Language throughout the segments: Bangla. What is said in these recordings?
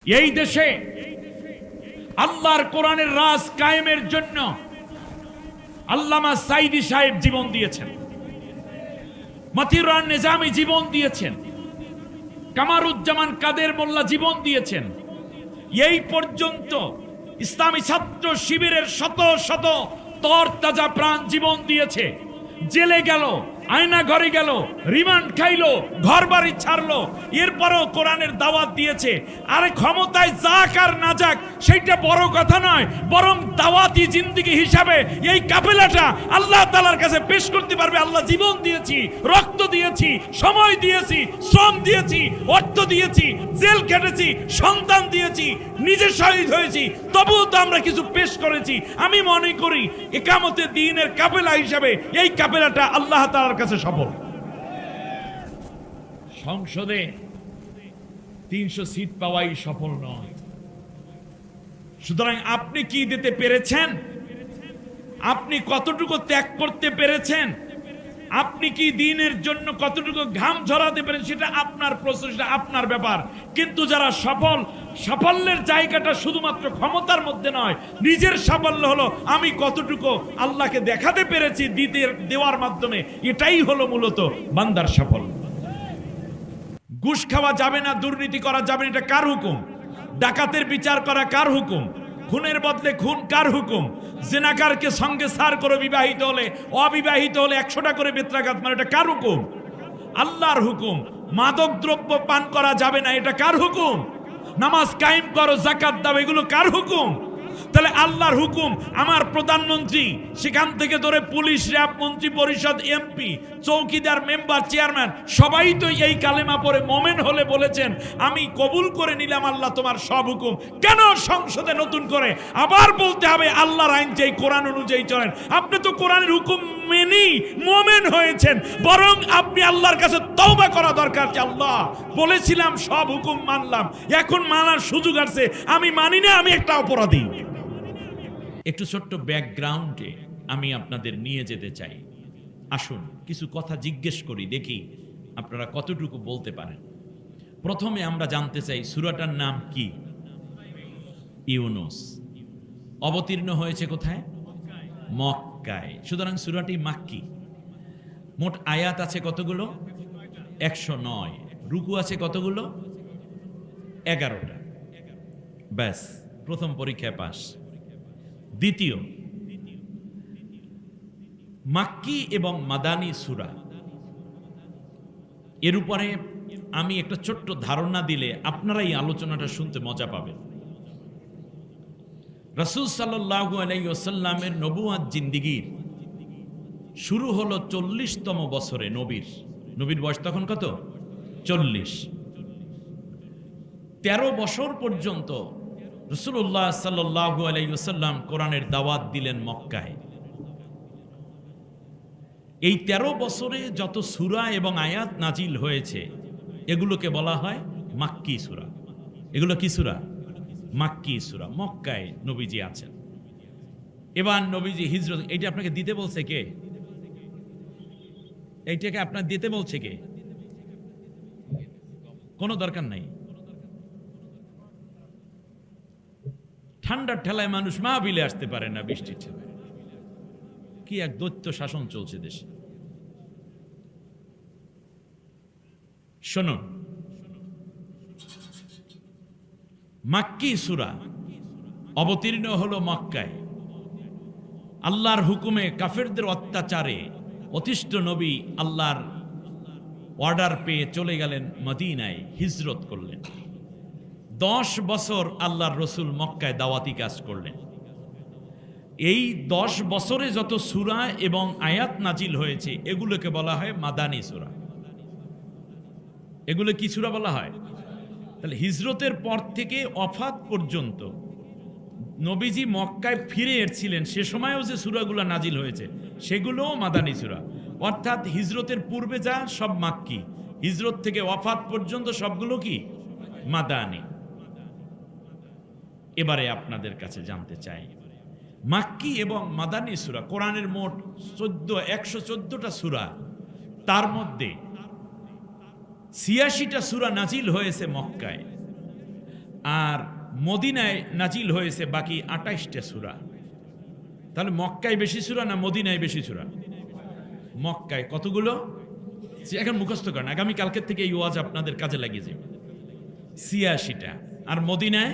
এই দেশে আল্লাহর কোরআনের রাজ কায়েমের জন্য আল্লামা সাইদি সাহেব জীবন দিয়েছেন, মতিউর নিজামী জীবন দিয়েছেন, কামারুজ্জামান কাদের মোল্লা জীবন দিয়েছেন। এই পর্যন্ত ইসলামী ছাত্র শিবিরের শত শত তরতাজা প্রাণ জীবন দিয়েছে, জেলে গেল, আয়না ঘরে গেল, রিমান্ড খাইলো, ঘর বাড়ি ছাড়লো, এরপরও কোরআনের দাওয়াত দিয়েছে। আরে ক্ষমতায় যাক আর না যাক সেইটা বড় কথা নয়, বরং দাওয়াতি জিন্দেগি হিসাবে এই কাফেলাটা আল্লাহ তাআলার কাছে পেশ করতে পারবে। আল্লাহ জীবন দিয়েছি, রক্ত দিয়েছি, সময় দিয়েছি, শ্রম দিয়েছি, অর্থ দিয়েছি, জেল কেটেছি, সন্তান দিয়েছি, নিজে শহীদ হয়েছি, তবুও তো আমরা কিছু পেশ করেছি। আমি মনে করি ইকামতে দ্বীনের কাফেলা হিসাবে এই কাফেলাটা আল্লাহ তাআলার কাছে সফল। সংসদে 300 সিট পাওয়াই সফল নয়। সুতরাং আপনি কি দিতে পেরেছেন? আপনি কতটুকু ত্যাগ করতে পেরেছেন? আপনি কি দ্বীনের জন্য কতটুকু ঘাম ঝরাতে পেরেছেন? সেটা আপনার প্রচেষ্টা, আপনার ব্যাপার। কিন্তু যারা সফল, সাফল্যের জায়গাটা শুধুমাত্র ক্ষমতার মধ্যে নয়, নিজের সাফল্য হলো আমি কতটুকু আল্লাহকে দেখাতে পেরেছি দেওয়ার মাধ্যমে। এটাই হলো মূলত বান্দার সাফল্য। ঘুষ খাওয়া যাবে না, দুর্নীতি করা যাবে না, এটা কার হুকুম? ডাকাতের বিচার করা কার হুকুম? খুনের বদলে খুন কার হুকুম? জিনাকারকে সঙ্গে সার করে বিবাহিত হলে, অবিবাহিত হলে 100টা করে বেত্রাঘাত মারে, এটা কার হুকুম? আল্লাহর হুকুম। মাদক দ্রব্য পান করা যাবে না, এটা কার হুকুম? নামাজ কায়েম করো, যাকাত দাও, এগুলো কার হুকুম? তাহলে আল্লাহর হুকুম। আমার প্রধানমন্ত্রী সেখান থেকে ধরে পুলিশ, র্যাব, মন্ত্রী পরিষদ, এমপি, চৌকিদার, মেম্বার, চেয়ারম্যান সবাই তো এই কালেমা পড়ে মোমেন হলে বলেছেন আমি কবুল করে নিলাম আল্লাহ তোমার সব হুকুম। কেন সংসদে নতুন করে আবার বলতে হবে আল্লাহর আইন যেই কোরআন অনুযায়ী চলেন? আপনি তো কোরআনের হুকুম মেনেই মোমেন হয়েছেন, বরং আপনি আল্লাহর কাছে তওবা করা দরকার যে আল্লাহ বলেছিলাম সব হুকুম মানলাম, এখন মানার সুযোগ আছে, আমি মানি না, আমি একটা অপরাধী। একটু ছোট্ট ব্যাকগ্রাউন্ডে আমি আপনাদের নিয়ে যেতে চাই। আসুন কিছু কথা জিজ্ঞেস করি, দেখি আপনারা কতটুকু বলতে পারেন। প্রথমে আমরা জানতে চাই সূরাটার নাম কি? ইউনুস। অবতীর্ণ হয়েছে কোথায়? মক্কায়। সুতরাং সূরাটি মাক্কি। মোট আয়াত আছে কতগুলো? 109। রুকু আছে কতগুলো? 11টা। ব্যাস, প্রথম পরীক্ষায় পাস। দ্বিতীয়, মাক্কি এবং মাদানী সূরা, এর উপরে আমি একটা ছোট্ট ধারণা দিলে আপনারা এই আলোচনাটা শুনতে মজা পাবেন। রাসূল সাল্লাল্লাহু আলাইহি ওয়াসাল্লামের নবুয়াত জিন্দেগীর শুরু হলো 40তম বছরে। নবীর বয়স তখন কত? 40। 13 বছর পর্যন্ত রাসূলুল্লাহ সাল্লাল্লাহু আলাইহি ওয়াসাল্লাম কোরআনের দাওয়াত দিলেন মক্কায়। এই 13 বছরে যত সূরা এবং আয়াত নাজিল হয়েছে এগুলোকে বলা হয় মাক্কি সূরা। এগুলো কি সূরা? মাক্কি সূরা। মক্কায় নবীজি আছেন। এবার নবীজি হিজরত, এইটা আপনাকে দিতে বলছে কে? এইটাকে আপনার দিতে বলছে কে? কোনো দরকার নাই। ঠান্ডার ঠেলায় মানুষ মাহফিলে আসতে পারে না, বৃষ্টির ঠেলায়। কি এক দৈত্য শাসন চলছে দেশে। শুনুন, মাক্কি সূরা অবতীর্ণ হলো মক্কায়। আল্লাহর হুকুমে কাফেরদের অত্যাচারে অতিষ্ঠ নবী আল্লাহর অর্ডার পেয়ে চলে গেলেন মদিনায়, হিজরত করলেন। 10 বছর আল্লাহর রসুল মক্কায় দাওয়াতি কাজ করলেন। এই 10 বছরে যত সূরা এবং আয়াত নাজিল হয়েছে এগুলোকে বলা হয় মাদানী সূরা। এগুলো কি সূরা বলা হয়? তাহলে হিজরতের পর থেকে ওয়াফাত পর্যন্ত নবীজি মক্কায় ফিরে এসেছিলেন, সে সময়ও যে সূরাগুলো নাজিল হয়েছে সেগুলোও মাদানী সূরা। অর্থাৎ হিজরতের পূর্বে যা সব মাক্কি, হিজরত থেকে ওয়াফাত পর্যন্ত সবগুলো কি মাদানী। এবারে আপনাদের কাছে জানতে চাই, মাক্কি এবং মাদানী সূরা, কোরআনের মোট 114টা সূরা, তার মধ্যে 86টা সূরা নাজিল হয়েছে মক্কায়। আর মদিনায় নাজিল হয়েছে বাকি 28টা সূরা। তাহলে মক্কায় বেশি সূরা না মদিনায় বেশি সূরা? মক্কায় কতগুলো? এখন মুখস্থ করেন, আগামী কালকের থেকে এই ওয়াজ আপনাদের কাজে লাগিয়ে যাবে। 86টা, আর মদিনায়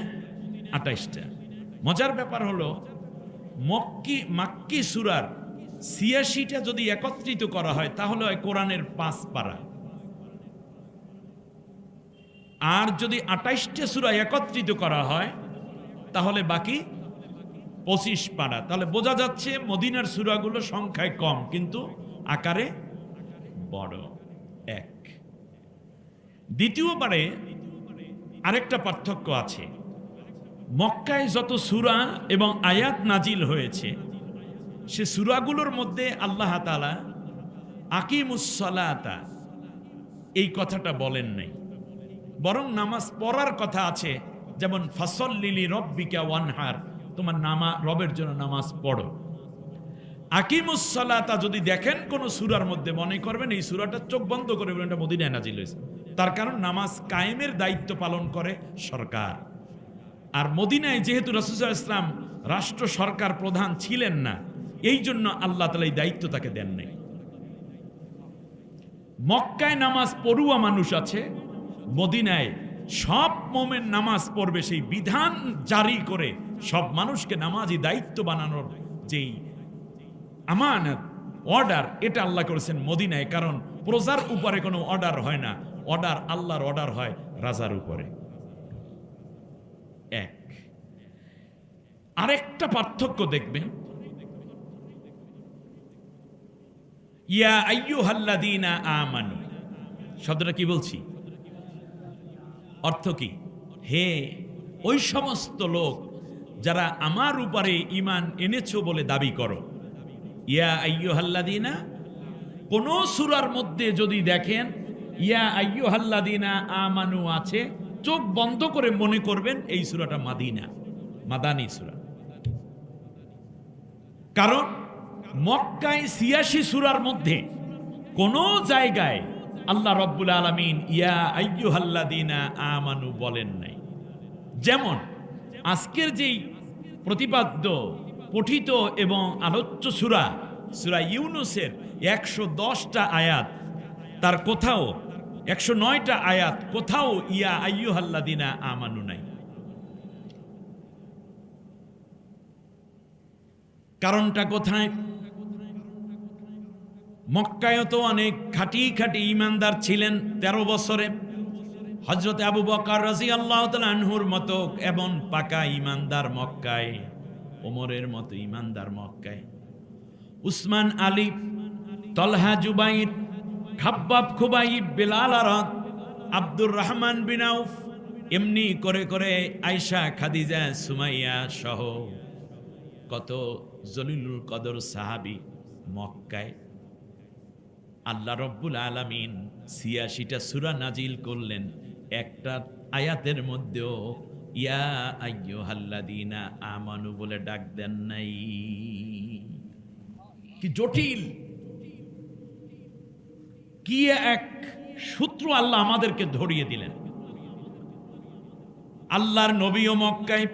28টা। মজার ব্যাপার হলো মাক্কি সূরার 86টা যদি একত্রিত করা হয় তাহলে হয় কোরআনের 5 পারা। আর যদি 28টা সূরা একত্রিত করা হয় তাহলে বাকি 25 পারা। তাহলে বোঝা যাচ্ছে মদিনার সূরাগুলো সংখ্যায় কম কিন্তু আকারে বড়। এক। দ্বিতীয়বারে আরেকটা পার্থক্য আছে। মক্কায় যত সূরা এবং আয়াত নাজিল হয়েছে সে সূরাগুলোর মধ্যে আল্লাহ তাআলা আকিমুস সালাতা এই কথাটা বলেন নাই, বরং নামাজ পড়ার কথা আছে। যেমন ফাসল্লি লিরাব্বিকা ওয়ানহার, তোমার রবের জন্য নামাজ পড়ো। আকিমুস সালাতা যদি দেখেন কোন সূরার মধ্যে, মনে করবেন এই সূরাটা চোখ বন্ধ করে বলেন এটা মদিনায় নাজিল হয়েছে। তার কারণ নামাজ কায়েমের দায়িত্ব পালন করে সরকার। আর মদিনায় যেহেতু রাসূল সাল্লাল্লাহু আলাইহি ওয়াসাল্লাম রাষ্ট্র সরকার প্রধান ছিলেন না, এই জন্য আল্লাহ তাআলা এই দায়িত্ব তাকে দেন নাই। মক্কায় নামাজ পড়ুয়া মানুষ আছে, মদিনায় সব মোমেন নামাজ পড়বে সেই বিধান জারি করে সব মানুষকে নামাজি দায়িত্ব বানানোর যেই আমানত অর্ডার, এটা আল্লাহ করেছেন মদিনায়। কারণ প্রজার উপরে কোনো অর্ডার হয় না, আল্লাহর অর্ডার হয় রাজার উপরে। এক। আরেকটা পার্থক্য দেখবেন, ইয়া আইয়ুহাল্লাযীনা আমানু শব্দটা কি বলছি, অর্থ কি? হে ওই সমস্ত লোক যারা আমার উপরে ঈমান এনেছো বলে দাবি করো। ইয়া আইয়ুহাল্লাযীনা, কোন সূরার মধ্যে যদি দেখেন ইয়া আইয়ুহাল্লাযীনা আমানু আছে, চোখ বন্ধ করে মনে করবেন এই সূরাটা মাদানী সূরা। কারণ মক্কায় 86 সূরার মধ্যে কোন জায়গায় আল্লাহ রাব্বুল আলামিন ইয়া আইয়ুহাল্লাযীনা আমানু বলেন নাই। যেমন আজকের যেই প্রতিপাদ্য পঠিত এবং আলোচ্য সূরা ইউনূসের 110টা আয়াত, তার কোথাও 109টা আয়াত, কোথাও ইয়া আইয়ুহাল্লাযীনা আমানু নাই। কারণটা কোথায়? মক্কায় তো অনেক খাঁটি ঈমানদার ছিলেন 13 বছরে। হযরত আবু বকর রাদিয়াল্লাহু তাআলা আনহুর মতো এমন পাকা ঈমানদার মক্কায়, ওমরের মতো ঈমানদার মক্কায়, উসমান, আলী, তলহা, জুবাইর, খাব্বাব, খুবাইব, বেলাল, আরাদ, আব্দুর রহমান বিন আউফ, এমনি করে করে আয়েশা, খাদিজা, সুমাইয়া সহ কত জলিলুল কদর সাহাবী মক্কায়। আল্লাহ রব্বুল আলামিন 86টা সূরা নাজিল করলেন, একটা আয়াতের মধ্যেও ইয়া আইয়ুহাল্লাযীনা আমানু বলে ডাক দেন নাই। কি জটিল, কি এক সূত্র আল্লাহ আমাদেরকে ধরিয়ে দিলেন। আল্লাহর নবীও মক্কায়,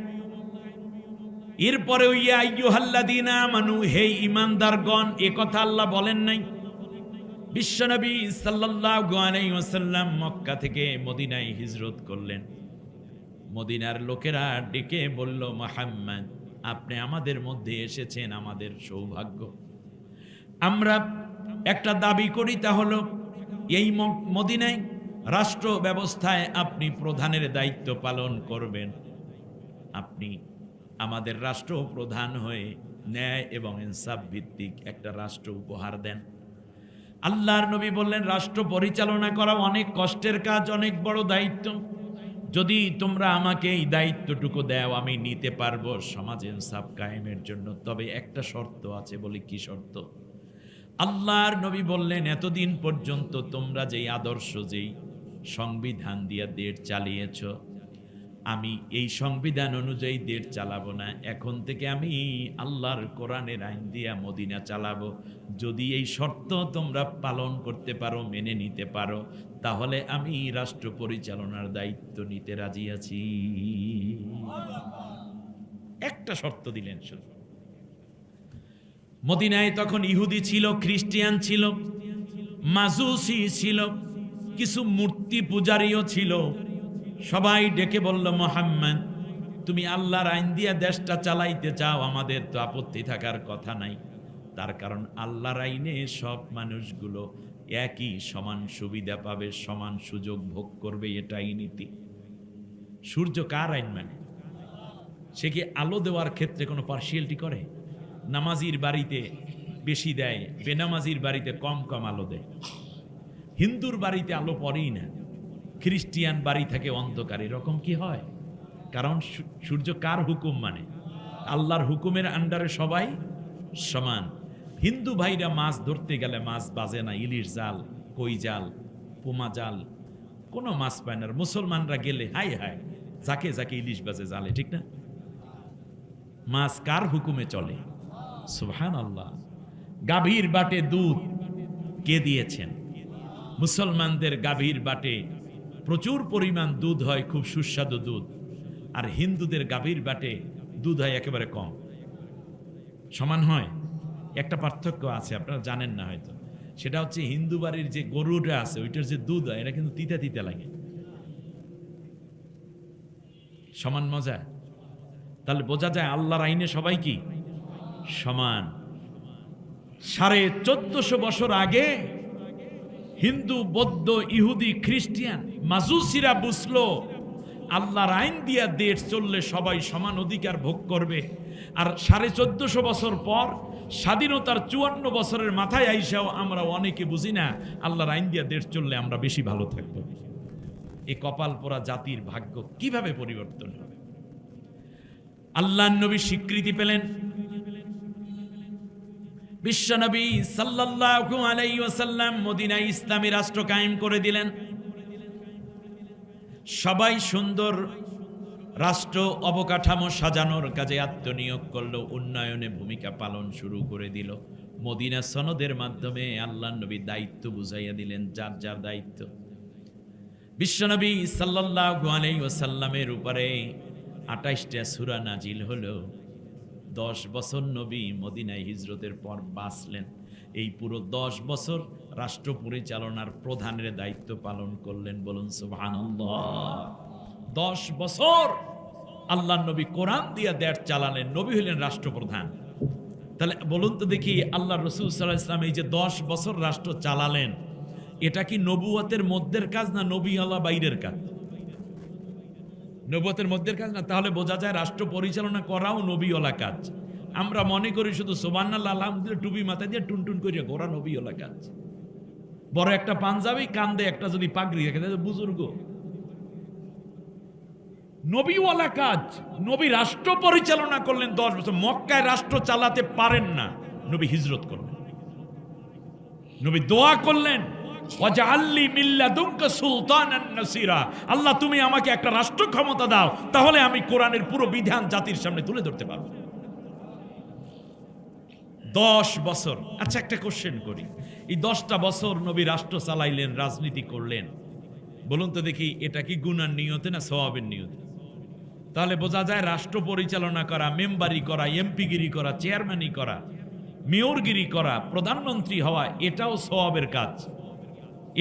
এরপরে ইয়া আইয়ুহাল্লাযীনা আমানু হে ঈমানদারগণ, এ কথা আল্লাহ বলেন নাই। বিশ্বনবী সাল্লাল্লাহু আলাইহি ওয়াসাল্লাম মক্কা থেকে মদিনায় হিজরত করলেন। মদিনার লোকেরা ডেকে বলল, মুহাম্মদ আপনি আমাদের মধ্যে এসেছেন, আমাদের সৌভাগ্য। আমরা একটা দাবি করি, তা হলো এই মদিনায় রাষ্ট্র ব্যবস্থায় আপনি প্রধানের দায়িত্ব পালন করবেন। আপনি আমাদের রাষ্ট্র প্রধান হয়ে ন্যায় এবং ইনসাফ ভিত্তিক একটা রাষ্ট্র উপহার দেন। আল্লাহর নবী বললেন, রাষ্ট্র পরিচালনা করা অনেক কষ্টের কাজ, অনেক বড় দায়িত্ব। যদি তোমরা আমাকে এই দায়িত্বটুকু দাও আমি নিতে পারবো সমাজ ইনসাফ কায়েমের জন্য। তবে একটা শর্ত আছে। বলি কি শর্ত? আল্লাহর নবী বললেন, এতদিন পর্যন্ত তোমরা যেই আদর্শ, যেই সংবিধান দিয়ে দেশ চালিয়েছ, আমি এই সংবিধান অনুযায়ী দেশ চালাবো না, এখন থেকে আমি আল্লাহর কোরআনের আইন দিয়া মদিনা চালাবো। যদি এই শর্ত তোমরা পালন করতে পারো, মেনে নিতে পারো, তাহলে আমি রাষ্ট্র পরিচালনার দায়িত্ব নিতে রাজি আছি। একটা শর্ত দিলেন শুধু। মদিনায় তখন ইহুদি ছিল, খ্রিস্টান ছিল, মাজুসি ছিল, কিছু মূর্তি পূজারীও ছিল। সবাই ডেকে বলল, মুহাম্মদ তুমি আল্লাহর আইন দিয়া দেশটা চালাইতে চাও, আমাদের তো আপত্তি থাকার কথা নাই। তার কারণ আল্লাহর আইনে সব মানুষগুলো একই সমান সুবিধা পাবে, সমান সুযোগ ভোগ করবে, এটাই নীতি। সূর্য কার আইন মানে? সে কি আলো দেওয়ার ক্ষেত্রে কোনো পার্সিয়ালিটি করে? নামাজির বাড়িতে বেশি দেয়, বেনামাজির বাড়িতে কম কম আলো দেয়। হিন্দুর বাড়িতে আলো পড়েই না, খ্রিস্টিয়ান বাড়ি থাকে অন্ধকার। এরকম কি হয়? কারণ সূর্য কার হুকুম মানে? আল্লাহর হুকুমের আন্ডারে সবাই সমান। হিন্দু ভাইরা মাছ ধরতে গেলে মাছ বাজে না, ইলিশ জাল, কই জাল, পোমা জাল, কোনো মাছ পায় না। মুসলমানরা গেলে হাই হাই যাকে যাকে ইলিশ বাজে জালে, ঠিক না? মাছ কার হুকুমে চলে? সুবহানাল্লাহ। গাভীর বাটে দুধ কে দিয়েছেন? মুসলমানদের গাভীর বাটে প্রচুর পরিমাণ দুধ হয়, খুব সুস্বাদু দুধ। আর হিন্দুদের গাভীর বাটে দুধ হয় একেবারে কম। সমান হয়? একটা পার্থক্য আছে, আপনারা জানেন না হয়তো। সেটা হচ্ছে হিন্দু বাড়ির যে গরুটা আছে ওইটার যে দুধ হয়, এটা কিন্তু তিতা তিতা লাগে। সমান মজা? তাহলে বোঝা যায় আল্লাহর আইনে সবাই কি সমান। 1450 বছর আগে হিন্দু, বৌদ্ধ, ইহুদি, খ্রিস্টান, মাজুসিরা বুঝলো আল্লাহর আইন দিয়া দেশ চললে সবাই সমান অধিকার ভোগ করবে। আর 1450 বছর পর স্বাধীনতার 54 বছরের মাথায় আইসাও আমরা অনেকে বুঝি না আল্লাহর আইন দিয়া দেশ চললে আমরা বেশি ভালো থাকবো। এই কপাল পোড়া জাতির ভাগ্য কিভাবে পরিবর্তন হবে? আল্লাহর নবী স্বীকৃতি পেলেন। বিশ্বনবী সাল্লাল্লাহু আলাইহি ওয়াসাল্লাম মদিনায় ইসলামী রাষ্ট্র কায়েম করে দিলেন। সবাই সুন্দর রাষ্ট্র অবকাঠামো সাজানোর কাজে আত্মনিয়োগ করলো, উন্নয়নে ভূমিকা পালন শুরু করে দিল। মদিনা সনদের মাধ্যমে আল্লাহর নবী দায়িত্ব বুঝাইয়া দিলেন, যার যার দায়িত্ব। বিশ্বনবী সাল্লাল্লাহু আলাইহি ওয়াসাল্লামের উপরে 28টা সূরা নাজিল হলো। 10 বছর নবী মদিনায় হিজরতের পর বাঁচলেন। এই পুরো 10 বছর রাষ্ট্র পরিচালনার প্রধানের দায়িত্ব পালন করলেন। বলুন সুবহানাল্লাহ। 10 বছর আল্লাহর নবী কোরআন দিয়ে দেশ চালালেন, নবী হলেন রাষ্ট্রপ্রধান। তাহলে বলুন তো দেখি, আল্লাহ রাসূল সাল্লাল্লাহু আলাইহি ওয়াসাল্লাম এই যে 10 বছর রাষ্ট্র চালালেন, এটা কি নবুয়তের মধ্যের কাজ না নবীওয়ালা বাইরের কাজ? নবুয়তের মধ্যের কাজ না? তাহলে বোঝা যায় রাষ্ট্র পরিচালনা করাও নবীওয়ালা কাজ। আমরা মনে করি শুধু সুবহানাল্লাহ আলহামদুলিল্লাহ টুপি মাথায় দিয়ে টুনটুন করিয়া ঘোরা নবীওয়ালা কাজ। বড় একটা পাঞ্জাবি, কান্দে একটা যদি পাগড়ি রেখে দেয়, বুজুর্গ। নবীওয়ালা কাজ। নবী রাষ্ট্র পরিচালনা করলেন 10 বছর। মক্কায় রাষ্ট্র চালাতে পারেন না, নবী হিজরত করলেন। নবী দোয়া করলেন, ওয়াজআলনি মিন লাদুনকা সুলতানান নাসিরা, আল্লাহ তুমি আমাকে একটা রাষ্ট্র ক্ষমতা দাও, তাহলে আমি কোরআনের পুরো বিধান জাতির সামনে তুলে ধরতে পারবো। 10 বছর। আচ্ছা, একটা কোশ্চেন করি, এই 10টা বছর নবী রাষ্ট্র চালাইলেন, রাজনীতি করলেন, বলুন তো দেখি এটা কি গুনার নিয়তে না সওয়াবের নিয়তে? তাহলে বোঝা যায় রাষ্ট্র পরিচালনা করা, মেম্বারি করা, এমপিগিরি করা, চেয়ারম্যানই করা, মেয়রগিরি করা, প্রধানমন্ত্রী হওয়া, এটাও সওয়াবের কাজ,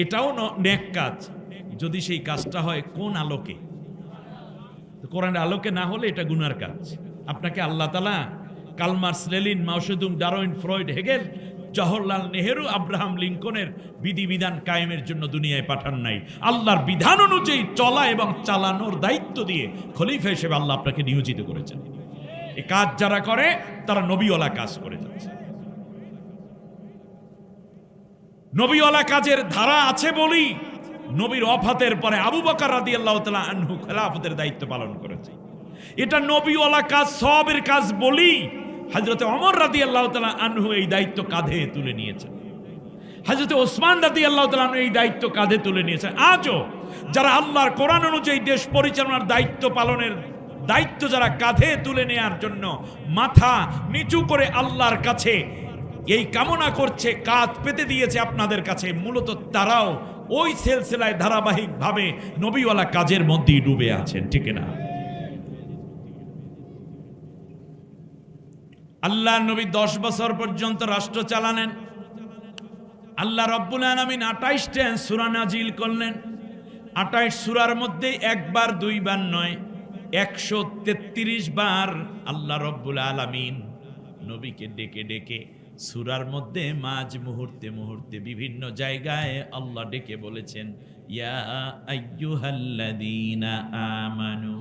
এটাও নেক কাজ। যদি সেই কাজটা হয় কোন আলোকে? কোরআনের আলোকে না হলে এটা গুনার কাজ। আপনাকে আল্লাহ তাআলা Karl Marx, Lenin, Mao Tse tung, Darwin, Freud, Hegel, Jawaharlal Nehru, Abraham লিঙ্কনের বিধিবিধান কায়েমের জন্য দুনিয়ায় পাঠান নাই। আল্লাহর বিধান অনুযায়ী চলা এবং চালানোর দায়িত্ব দিয়ে খলিফা হিসেবে আল্লাহ আপনাকে নিয়োজিত করেছেন। এই কাজ যারা করে তারা নবীওয়ালা কাজ করে যাচ্ছে। নবীওয়ালা কাজের ধারা আছে বলি নবীর ওফাতের পরে আবু বকর রাদিয়াল্লাহু তাআলা আনহু খেলাফতের দায়িত্ব পালন করেছে। এটা নবীওয়ালা কাজ, সওয়াবের কাজ বলি হযরতে ওমর রাদিয়াল্লাহু তাআলা আনহু এই দায়িত্ব কাঁধে তুলে নিয়েছেন। হযরতে ওসমান রাদিয়াল্লাহু তাআলা আনহু এই দায়িত্ব কাঁধে তুলে নিয়েছেন। আজও যারা আল্লাহর কোরআন অনুযায়ী দেশ পরিচালনার দায়িত্ব পালনের দায়িত্ব যারা কাঁধে তুলে নেয়ার জন্য মাথা নিচু করে আল্লাহর কাছে এই কামনা করছে, কাঁধ পেতে দিয়েছে আপনাদের কাছে, মূলত তারাও ওই সিলসিলায় ধারাবাহিকভাবে নবীওয়ালা কাজের মধ্যেই ডুবে আছেন, ঠিক না? আল্লাহ নবী 10 বছর পর্যন্ত রাষ্ট্র চালালেন। আল্লাহ রাব্বুল আলামিন 28টা সূরা নাজিল করলেন। 28 সূরার মধ্যে একবার দুইবার নয়, 133 বার আল্লাহ রাব্বুল আলামিন নবীকে ডেকে ডেকে সূরার মধ্যে মাঝ মুহূর্তে মুহূর্তে বিভিন্ন জায়গায় আল্লাহ ডেকে বলেছেন, ইয়া আইয়ুহাল্লাযীনা আমানু,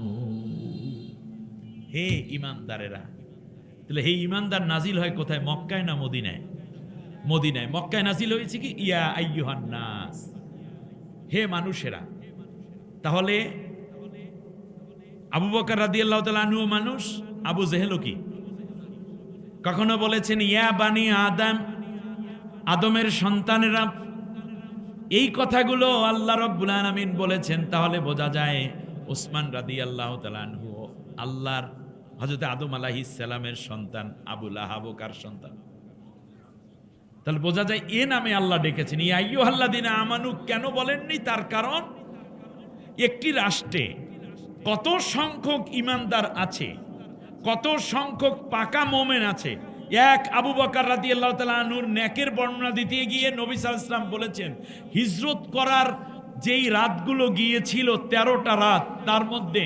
হে ঈমানদারেরা। তাহলে হে ঈমানদার নাজিল হয় কোথায়? মক্কায় না মদিনায়? মদিনায়। মক্কায় নাজিল হয়েছে কি ইয়া আইয়ুহান নাস, হে মানুষেরা। তাহলে আবু বকর রাদিয়াল্লাহু তাআলা আনহু মানুষ, আবু জেহেলও কি? কখনো বলেছেন ইয়া বানি আদম, আদমের সন্তানেরা? এই কথাগুলো আল্লাহ রাব্বুল আলামিন বলেছেন। তাহলে বোঝা যায় ওসমান রাদিয়াল্লাহু তাআলা আনহু আল্লাহর হযরত আদম আলাইহিস সালামের সন্তান। আবু লাহাব কার সন্তান? তাহলে বোঝা যায় এ নামে আল্লাহ ডেকেছেন। ইয়া আইয়ুহাল্লাযীনা আমানু কেন বলেননি? তার কারণ একটি রাষ্ট্রে কত সংখ্যক ঈমানদার আছে, কত সংখ্যক পাকা মুমিন আছে। এক আবু বকর রাদিয়াল্লাহু তাআলা আনহুর নেকের বর্ণনা দিতে গিয়ে নবী সাল্লাল্লাহু আলাইহি ওয়াসাল্লাম বলেছেন, হিজরত করার যেই রাতগুলো গিয়েছিল 13টা রাত, তার মধ্যে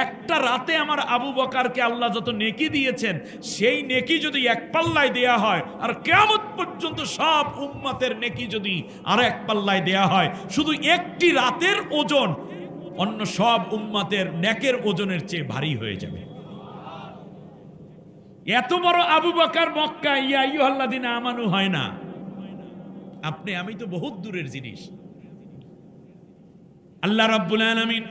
একটা রাতে আমার আবু বকরকে আল্লাহ যত নেকি দিয়েছেন, সেই নেকি যদি এক পাল্লায় দেয়া হয়, আর কিয়ামত পর্যন্ত সব উম্মতের নেকি যদি আর এক পাল্লায় দেয়া হয়, শুধু একটি রাতের ওজন অন্য সব উম্মতের নেকের ওজনের চেয়ে ভারী হয়ে যাবে। এত বড় আবু বকর মক্কা ইয়া আইয়ুহাল্লাযীনা আমানু হয় না। আপনি আমি তো বহুত দূরের জিনিস। আল্লাহ রাব্বুল আলামিন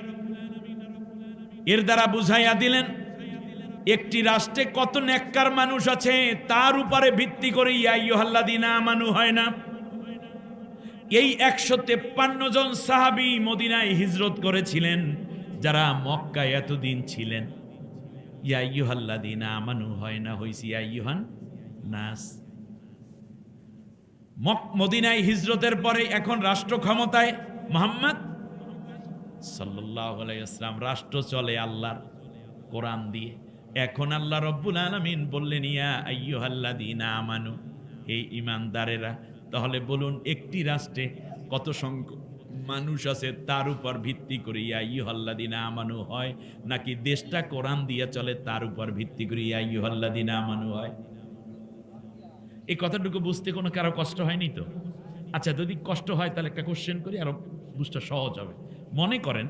এর দ্বারা বুঝাইয়া দিলেন একটি রাষ্ট্রে কত নেককার মানুষ আছে তার উপরে ভিত্তি করে ইয়া আইয়ুহাল্লাযীনা আমানু হয় না। এই 153 জন সাহাবী মদিনায় হিজরত করেছিলেন, যারা মক্কায় এতদিন ছিলেন। ইয়া আইয়ুহাল্লাযীনা আমানু হয় না, হইছে ইয়া আইয়ুহান নাস। মদিনায় হিজরতের পরে এখন রাষ্ট্র ক্ষমতায় মুহাম্মদ সাল্লাল্লাহু আলাইহি ওয়াসাল্লাম। রাষ্ট্র চলে আল্লাহর কোরআন দিয়ে। এখন আল্লাহ রাব্বুল আলামিন বললেন ইয়া আইয়ুহাল্লাযীনা আমানু, হে ঈমানদারেরা। তাহলে বলুন একটি রাষ্ট্রে কত সংখ্যক মানুষ আছে তার উপর ভিত্তি করে ইয়া আইয়ুহাল্লাযীনা আমানু হয়, নাকি দেশটা কোরআন দিয়ে চলে তার উপর ভিত্তি করে ইয়া আইয়ুহাল্লাযীনা আমানু হয়? এই কথাটুকু বুঝতে কোনো কারো কষ্ট হয়নি তো? আচ্ছা, যদি কষ্ট হয় তাহলে একটা কোশ্চেন করি, আরো বুঝতে সহজ হবে। মনে করেন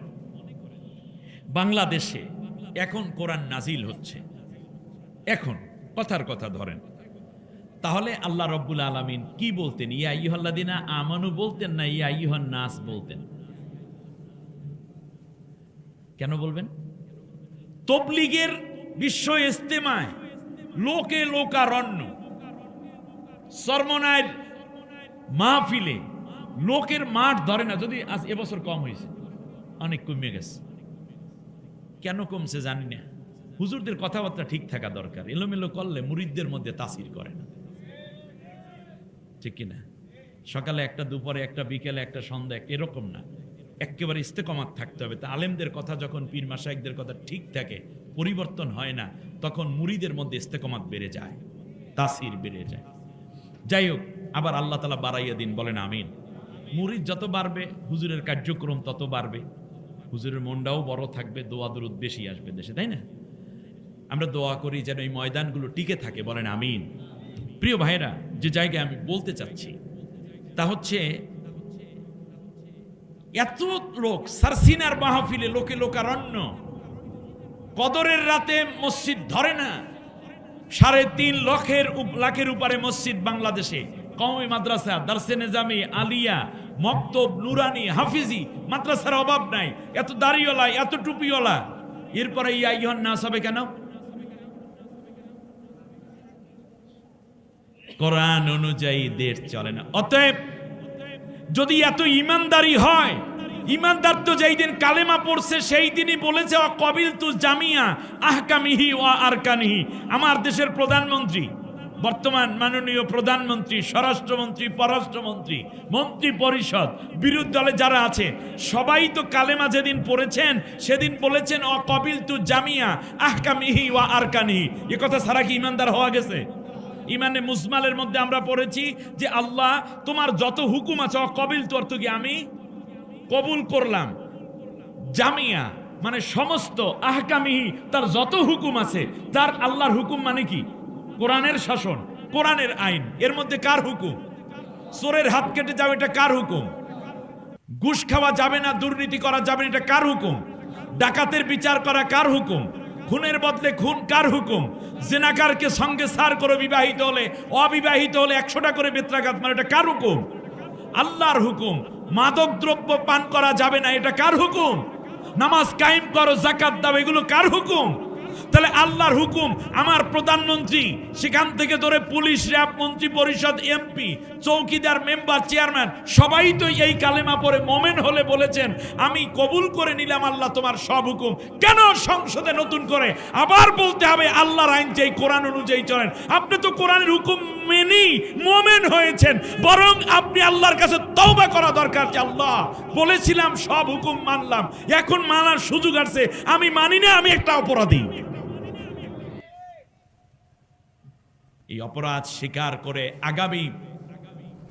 বাংলাদেশে এখন কোরআন নাজিল হচ্ছে, এখন কথার কথা ধরেন, তাহলে আল্লাহ রাব্বুল আলামিন কি বলতেন? ইয়া আইয়ুহাল্লাযীনা আমানু বলতেন না ইয়া আইয়ুহান নাস বলতেন? কেন বলবেন? তাবলীগের বিশ্ব ইজতেমায় লোকে লোকারণ্য, সরমনায়ের মাহফিলে লোকের মাঠ ধরে না। যদি আজ এবছর কম হয়েছে, অনেক কমে গেছে। কেন কমছে জানি না। হুজুরদের কথাবার্তা ঠিক থাকা দরকার। এলোমেলো করলে মুরিদদের মধ্যে তাসির করে না, ঠিক কিনা? সকালে একটা, দুপুরে একটা, বিকেলে একটা, সন্ধ্যা একটা, এরকম না। একেবারে ইস্তেকামাত থাকতে হবে। তা আলেমদের কথা যখন, পীর মাশায়েখদের কথা ঠিক থাকে, পরিবর্তন হয় না, তখন মুরিদের মধ্যে ইস্তেকামাত বেড়ে যায়, তাসির বেড়ে যায়। যাই হোক, আবার আল্লাহ তাআলা বাড়াইয়া দিন, বলেন আমিন। মুরিদ যত বাড়বে হুজুরের কার্যক্রম তত বাড়বে, হুজুরের মনটাও বড় থাকবে, দোয়া দরুদ বেশি আসবে দেশে, তাই না? আমরা দোয়া করি যেন এই ময়দানগুলো টিকে থাকে, বলেন আমিন। প্রিয় ভাইরা, যে জায়গায় আমি বলতে চাচ্ছি তা হচ্ছে, এত লোক সারসিনার মাহফিলে, লোকে লোকারণ্য, কদরের রাতে মসজিদ ধরে না। 3.5 লাখের উপরে মসজিদ বাংলাদেশে। কওমি মাদ্রাসা, দারসে নিজামি, আলিয়া, মক্তব, নুরানি, হাফিজি মাদ্রাসার অভাব নাই। এত দাড়িওয়ালা, এত টুপিওয়ালা, এরপরে ইয়া আইয়ুহান নাস হবে কেন? কোরআন অনুযায়ী দেশ চলে না। অতএব যদি এত ইমানদারি হয়, ইমানদার তো যেই দিন কালেমা পড়ছে সেই দিনই বলেছে কবিলতু জামিয়া আহকামিহি ওয়া আরকানিহি। আমার দেশের প্রধানমন্ত্রী, বর্তমান মাননীয় প্রধানমন্ত্রী, স্বরাষ্ট্রমন্ত্রী, পররাষ্ট্রমন্ত্রী, মন্ত্রী পরিষদ, বিরোধী দলে যারা আছে সবাই তো কালেমা যেদিন পড়েছেন সেদিন বলেছেন কবিলতু জামিয়া আহকামিহি ওয়া আরকানিহি। এ কথা ছাড়া কি ইমানদার হওয়া গেছে? ইমানে মুজমালের মধ্যে আমরা পড়েছি যে আল্লাহ তোমার যত হুকুম আছে কবিলতু অর্থ কি আমি কবুল করলাম, জামিয়া মানে সমস্ত, আহকামিহি তার যত হুকুম আছে, তার আল্লাহর হুকুম মানে কি? কোরআনের শাসন, কোরআনের আইন। এর মধ্যে কার হুকুম? চোরের হাত কেটে যাবে, এটা কার হুকুম? ঘুষ খাওয়া যাবে না, দুর্নীতি করা যাবে না, এটা কার হুকুম? ডাকাতের বিচার করা কার হুকুম? খুনের বদলে খুন কার হুকুম? জেনাকারকে সঙ্গে সার করে বিবাহিত হলে, অবিবাহিত হলে 100টা করে বেত্রাঘাত মানে, এটা কার হুকুম? আল্লাহর হুকুম। মাদক দ্রব্য পান করা যাবে না, এটা কার হুকুম? নামাজ কায়েম করো, যাকাত দাও, এগুলো কার হুকুম? তাহলে আল্লাহর হুকুম। আমার প্রধানমন্ত্রী সেখান থেকে ধরে পুলিশ, র্যাব, মন্ত্রী পরিষদ, এমপি, চৌকিদার, মেম্বার, চেয়ারম্যান সবাই তো এই কালেমা পড়ে মোমেন হলে বলেছেন আমি কবুল করে নিলাম আল্লাহ তোমার সব হুকুম। কেন সংসদে নতুন করে আবার বলতে হবে আল্লাহর আইন যেই কোরআন অনুযায়ী চলেন? আপনি তো কোরআনের হুকুম মেনেই মোমেন হয়েছেন, বরং আপনি আল্লাহর কাছে তওবা করা দরকার যে আল্লাহ বলেছিলাম সব হুকুম মানলাম, এখন মানার সুযোগ আছে, আমি মানি না, আমি একটা অপরাধী। এই অপরাধ স্বীকার করে আগামী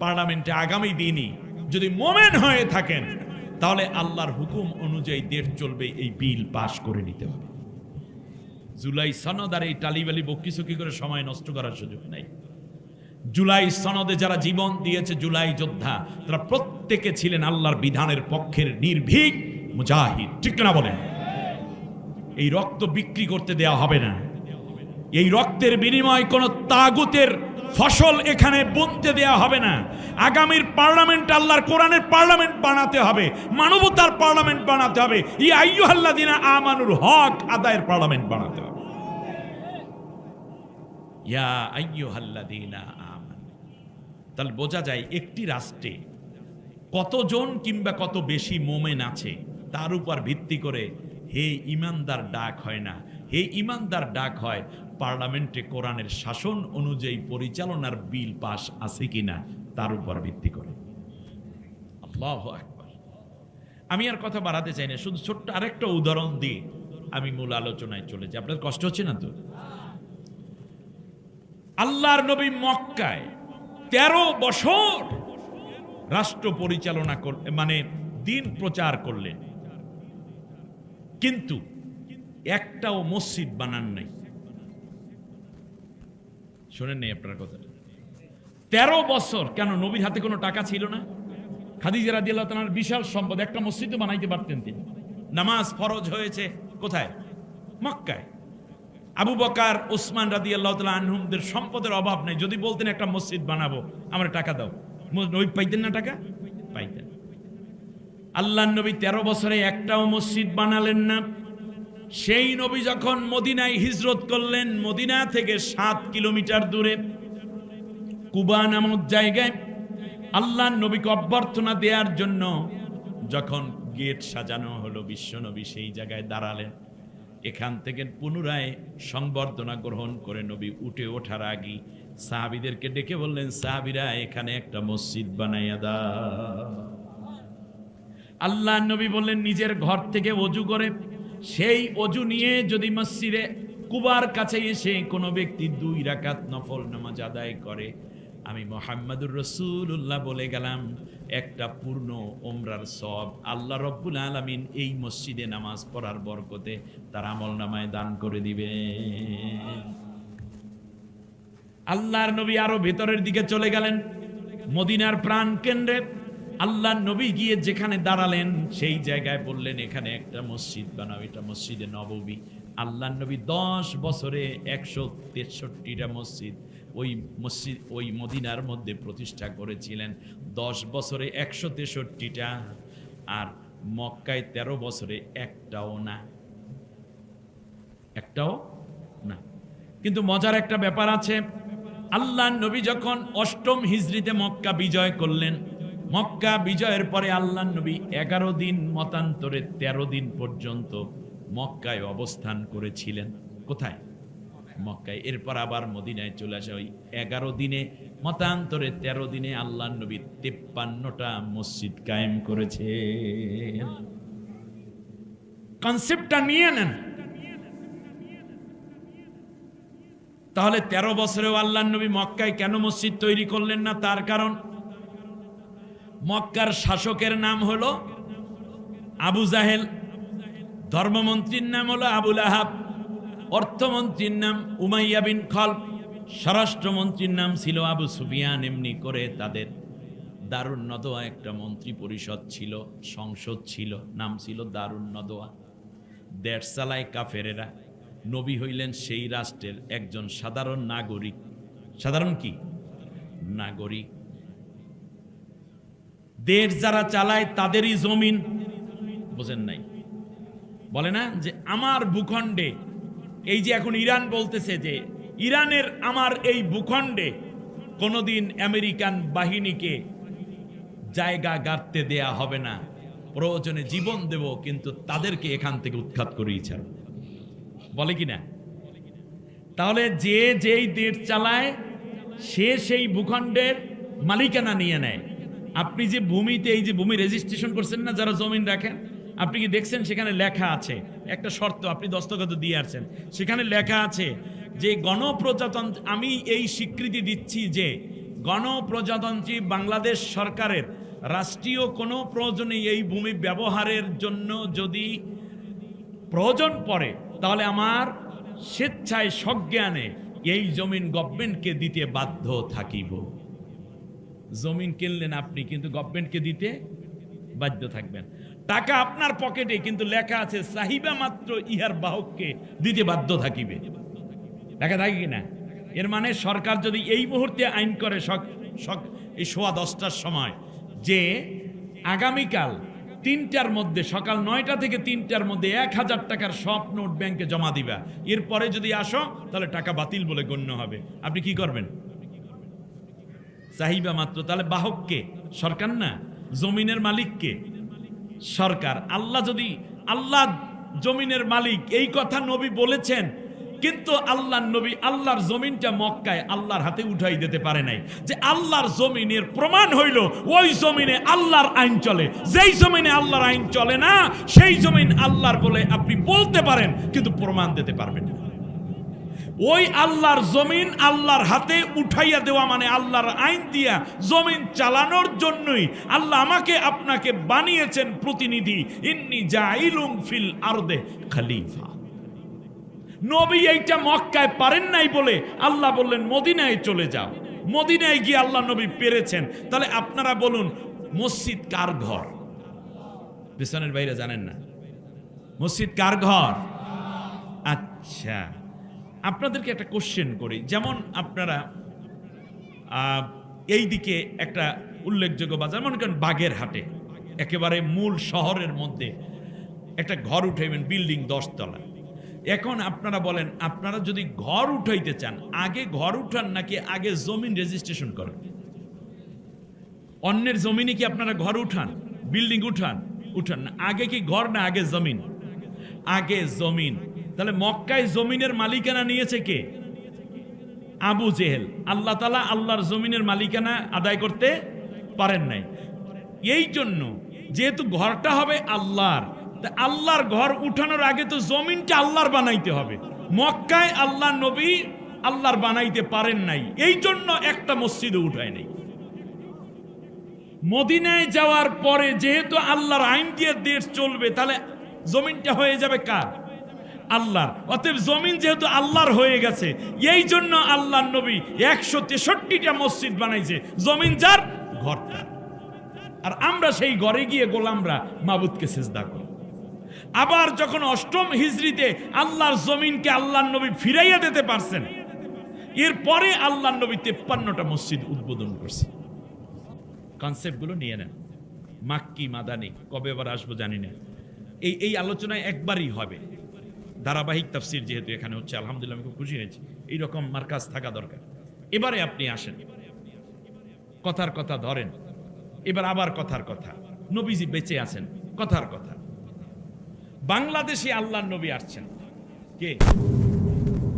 পার্লামেন্টে আগামী দিনই যদি মোমেন হয়ে থাকেন তাহলে আল্লাহর হুকুম অনুযায়ী দেশ চলবে, এই বিল পাশ করে নিতে হবে। জুলাই সনদ আর এই টালিবালি বকিসকি করে সময় নষ্ট করার সুযোগ নাই। জুলাই সনদে যারা জীবন দিয়েছে, জুলাই যোদ্ধা, তারা প্রত্যেকে ছিলেন আল্লাহর বিধানের পক্ষের নির্ভীক মুজাহিদ। ঠিক না বলেন? এই রক্ত বিক্রি করতে দেয়া হবে না। এই রক্তের বিনিময়ে কোন তাগুতের ফসল এখানে বুনতে দেয়া হবে না। আগামীর পার্লামেন্ট আল্লাহর কোরআনের পার্লামেন্ট বানাতে হবে, মানবতার পার্লামেন্ট বানাতে হবে, ইয়া আইয়ুহাল্লাযিনা আমানুর হক আদায়ের পার্লামেন্ট বানাতে হবে। ইয়া আইয়ুহাল্লাযিনা আমানু। তাহলে বোঝা যায় একটি রাষ্ট্রে কতজন কিংবা কত বেশি মোমেন আছে তার উপর ভিত্তি করে হে ইমানদার ডাক হয় না, হে ইমানদার ডাক হয় পার্লামেন্টে কোরআনের শাসন অনুযায়ী পরিচালনার বিল পাস আছে কিনা তার উপর ভিত্তি করে। আল্লাহু আকবার। আমি আর কথা বাড়াতে চাই না, শুধু ছোট্ট আরেকটা উদাহরণ দিয়ে আমি মূল আলোচনায় চলে যাই। আপনার কষ্ট হচ্ছে না তো? আল্লাহর নবী মক্কায় 13 বছর রাষ্ট্র পরিচালনা করলেন, মানে দিন প্রচার করলেন, কিন্তু একটাও মসজিদ বানান নাই। শোনেন নাই আপনার কথাটা? 13 বছর। কেন? নবীর হাতে কোনো টাকা ছিল না? খাদিজা রাদিয়াল্লাহু তাআলার বিশাল সম্পদ, একটা মসজিদও বানাইতে পারতেন তিনি। নামাজ ফরজ হয়েছে কোথায়? মক্কায়। আবু বকর, ওসমান রাদিয়াল্লাহু তাআলা আনহুমদের সম্পদের অভাব নেই, যদি বলতেন একটা মসজিদ বানাবো আমার টাকা দাও, নবী পাইতেন না টাকা? পাইতেন। আল্লাহর নবী 13 বছরে একটাও মসজিদ বানালেন না। সেই নবী যখন মদিনায় হিজরত করলেন, মদিনা থেকে 7 কিলোমিটার দূরে কুবা নামক জায়গায় আল্লাহর নবীকে অভ্যর্থনা দেওয়ার জন্য যখন গেট সাজানো হলো, বিশ্ব নবী সেই জায়গায় দাঁড়ালেন। এখান থেকে পুনরায় সংবর্ধনা গ্রহণ করে নবী উঠে ওঠার আগে সাহাবীদেরকে ডেকে বললেন, সাহাবীরা এখানে একটা মসজিদ বানাইয়া দাও। আল্লাহর নবী বললেন নিজের ঘর থেকে ওযু করে, সেই ওযু নিয়ে যদি মসজিদে কুবার কাছে এসে কোনো ব্যক্তি 2 রাকাত নফল নামাজ আদায় করে, আমি মুহাম্মাদুর রাসূলুল্লাহ বলে গেলাম একটা পূর্ণ উমরার সওয়াব আল্লাহ রাব্বুল আলামিন এই মসজিদে নামাজ পড়ার বরকতে তার আমলনামায় দান করে দিবেন। আল্লাহর নবী আরো ভেতরের দিকে চলে গেলেন, মদিনার প্রাণ কেন্দ্রে। আল্লাহর নবী গিয়ে যেখানে দাঁড়ালেন সেই জায়গায় বললেন এখানে একটা মসজিদ বানাও, এটা মসজিদে নববী। আল্লাহর নবী 10 বছরে 163টা মসজিদ ওই মদিনার মধ্যে প্রতিষ্ঠা করেছিলেন। 10 বছরে 163টা, আর মক্কায় 13 বছরে একটাও না। কিন্তু মজার একটা ব্যাপার আছে, আল্লাহর নবী যখন 8ম হিজরিতে মক্কা বিজয় করলেন, মক্কা বিজয়ের পরে আল্লাহ নবী 11 দিন মতান্তরে 13 দিন পর্যন্ত মক্কায় অবস্থান করেছিলেন। কোথায়? মক্কায়। এরপর আবার মদিনায় চলে আসা। ওই 11 দিনে মতান্তরে 13 দিনে আল্লাহ নবী 53টা মসজিদ কায়েম করেছে। কনসেপ্টটা নিয়ে নেন। তাহলে 13 বছরেও আল্লাহ নবী মক্কায় কেন মসজিদ তৈরি করলেন না? তার কারণ, মক্কার শাসকের নাম হলো আবু জাহেল, ধর্মমন্ত্রীর নাম হলো আবুল আহাব, অর্থমন্ত্রীর নাম উমাইয়া বিন খলফ, স্বরাষ্ট্রমন্ত্রীর নাম ছিল আবু সুফিয়ান। এমনি করে তাদের দারুন নদওয়া একটা মন্ত্রী পরিষদ ছিল, সংসদ ছিল, নাম ছিল দারুন নদওয়া। দেশ চালায় কাফেরেরা। নবী হইলেন সেই রাষ্ট্রের একজন সাধারণ নাগরিক। সাধারণ কি? নাগরিক। দেশ যারা চালায় তাদেরই জমিন। বোঝেন নাই? বলে না যে আমার ভূখণ্ডে, এই যে এখন ইরান বলতেছে যে ইরানের আমার এই ভূখণ্ডে কোনোদিন আমেরিকান বাহিনীকে জায়গা গাড়তে দেয়া হবে না, প্রয়োজনে জীবন দেব, কিন্তু তাদেরকে এখান থেকে উৎখাত করেই ছাড়ব। বলে কি না? তাহলে যে যেই দেশ চালায় সে সেই ভূখণ্ডের মালিকানা নিয়ে নেয়। আপনি যে ভূমিতে, এই যে ভূমি রেজিস্ট্রেশন করছেন না, যারা জমিন রাখেন, আপনি কি দেখছেন সেখানে লেখা আছে একটা শর্ত, আপনি দস্তখত দিয়ে আসছেন, সেখানে লেখা আছে যে গণপ্রজাতন্ত্র, আমি এই স্বীকৃতি দিচ্ছি যে গণপ্রজাতন্ত্রী বাংলাদেশ সরকারের রাষ্ট্রীয় কোনো প্রয়োজনে এই ভূমি ব্যবহারের জন্য যদি প্রয়োজন পড়ে, তাহলে আমার স্বেচ্ছায় সজ্ঞানে এই জমিন গভর্নমেন্টকে দিতে বাধ্য থাকিব। জমিন কিনলেন আপনি, কিন্তু গভর্নমেন্টকে দিতে বাধ্য থাকবেন। টাকা আপনার পকেটে, কিন্তু লেখা আছে চাহিবা মাত্র ইহার বাহককে দিতে বাধ্য থাকিবে। লেখা থাকে কিনা? এর মানে সরকার যদি এই মুহূর্তে আইন করে এই 10:15 সময় যে আগামীকাল 3টার মধ্যে, সকাল 9টা থেকে 3টার মধ্যে 1000 টাকার সব নোট ব্যাংকে জমা দিবা, এরপরে যদি আসো তাহলে টাকা বাতিল বলে গণ্য হবে, আপনি কি করবেন? চাহিবা মাত্র। তাহলে বাহককে? সরকার না। জমিনের মালিককে? সরকার। আল্লাহ যদি, আল্লাহ জমিনের মালিক, এই কথা নবী বলেছেন, কিন্তু আল্লাহর নবী আল্লাহর জমিনটা মক্কায় আল্লাহর হাতে উঠাই দিতে পারে নাই। যে আল্লাহর জমিনের প্রমাণ হইল ওই জমিনে আল্লাহর আইন চলে। যেই জমিনে আল্লাহর আইন চলে না সেই জমিন আল্লাহর বলে আপনি বলতে পারেন, কিন্তু প্রমাণ দিতে পারবেন না। ওই আল্লাহর জমিন আল্লাহর হাতে উঠাইয়া দেওয়া মানে আল্লাহর আইন দিয়া জমিন চালানোর জন্যই আল্লাহ আমাকে আপনাকে বানিয়েছেন প্রতিনিধি। ইন্নী জাইলুম ফিল আরদে খলিফা। নবী এইটা মক্কায় পারেন নাই বলে আল্লাহ বললেন মদিনায় চলে যাও। মদিনায় গিয়ে আল্লাহ নবী পেরেছেন। তাহলে আপনারা বলুন, মসজিদ কার ঘর? পেছনের বাইরে জানেন না মসজিদ কার ঘর? আচ্ছা, আপনাদেরকে একটা কোশ্চেন করি। যেমন আপনারা এই দিকে একটা উল্লেখযোগ্য বাজার, মনে করেন বাগেরহাটে, একেবারে মূল শহরের মধ্যে একটা ঘর উঠাইবেন, বিল্ডিং 10 তলা। এখন আপনারা বলেন, আপনারা যদি ঘর উঠাইতে চান, আগে ঘর উঠান নাকি আগে জমিন রেজিস্ট্রেশন করেন? অন্যের জমিনে কি আপনারা ঘর উঠান, বিল্ডিং উঠান? উঠান না। আগে কি ঘর না আগে জমিন? আগে জমিন। তাহলে মক্কায় জমিনের মালিকানা নিয়েছে কে? আবু জেহেল। আল্লাহ তাআলা আল্লাহর জমিনের মালিকানা আদায় করতে পারেন নাই। এই জন্য যেহেতু ঘরটা হবে আল্লাহর, আল্লাহর ঘর উঠানোর আগে তো জমিনটা আল্লাহর বানাইতে হবে। মক্কায় আল্লাহ নবী আল্লাহর বানাইতে পারেন নাই, এই জন্য একটা মসজিদও উঠায় নাই। মদিনায় যাওয়ার পরে যেহেতু আল্লাহর আইন দিয়ে দেশ চলবে, তাহলে জমিনটা হয়ে যাবে কার? আল্লাহর। অতএব জমিন যেহেতু আল্লাহর হয়ে গেছে, এই জন্য আল্লাহর নবী 163টা মসজিদ বানাইছে। জমিন যার, ঘরটা। আর আমরা সেই ঘরে গিয়ে গোলামরা মাবুদকে সিজদা করি। আবার যখন 8ম হিজরিতে আল্লাহর জমিনকে আল্লাহর নবী ফিরাইয়া দিতে পারছেন, এরপরে আল্লাহর নবী 53টা মসজিদ উদ্বোধন করছে। কনসেপ্টগুলো নিয়ে নেন। মাক্কি মাদানি কবে আবার আসবো জানি না। এই আলোচনায় একবারই হবে, ধারাবাহিক তাফসির যেহেতু এখানে হচ্ছে। আলহামদুলিল্লাহ, আমি খুব খুশি হয়েছি। এইরকম মার্কাজ থাকা দরকার। এবারে আপনি আসেন, কথার কথা ধরেন। এবার আবার কথার কথা, নবীজি বেঁচে আছেন, কথার কথা। বাংলাদেশে আল্লাহর নবী আসছেন, কে?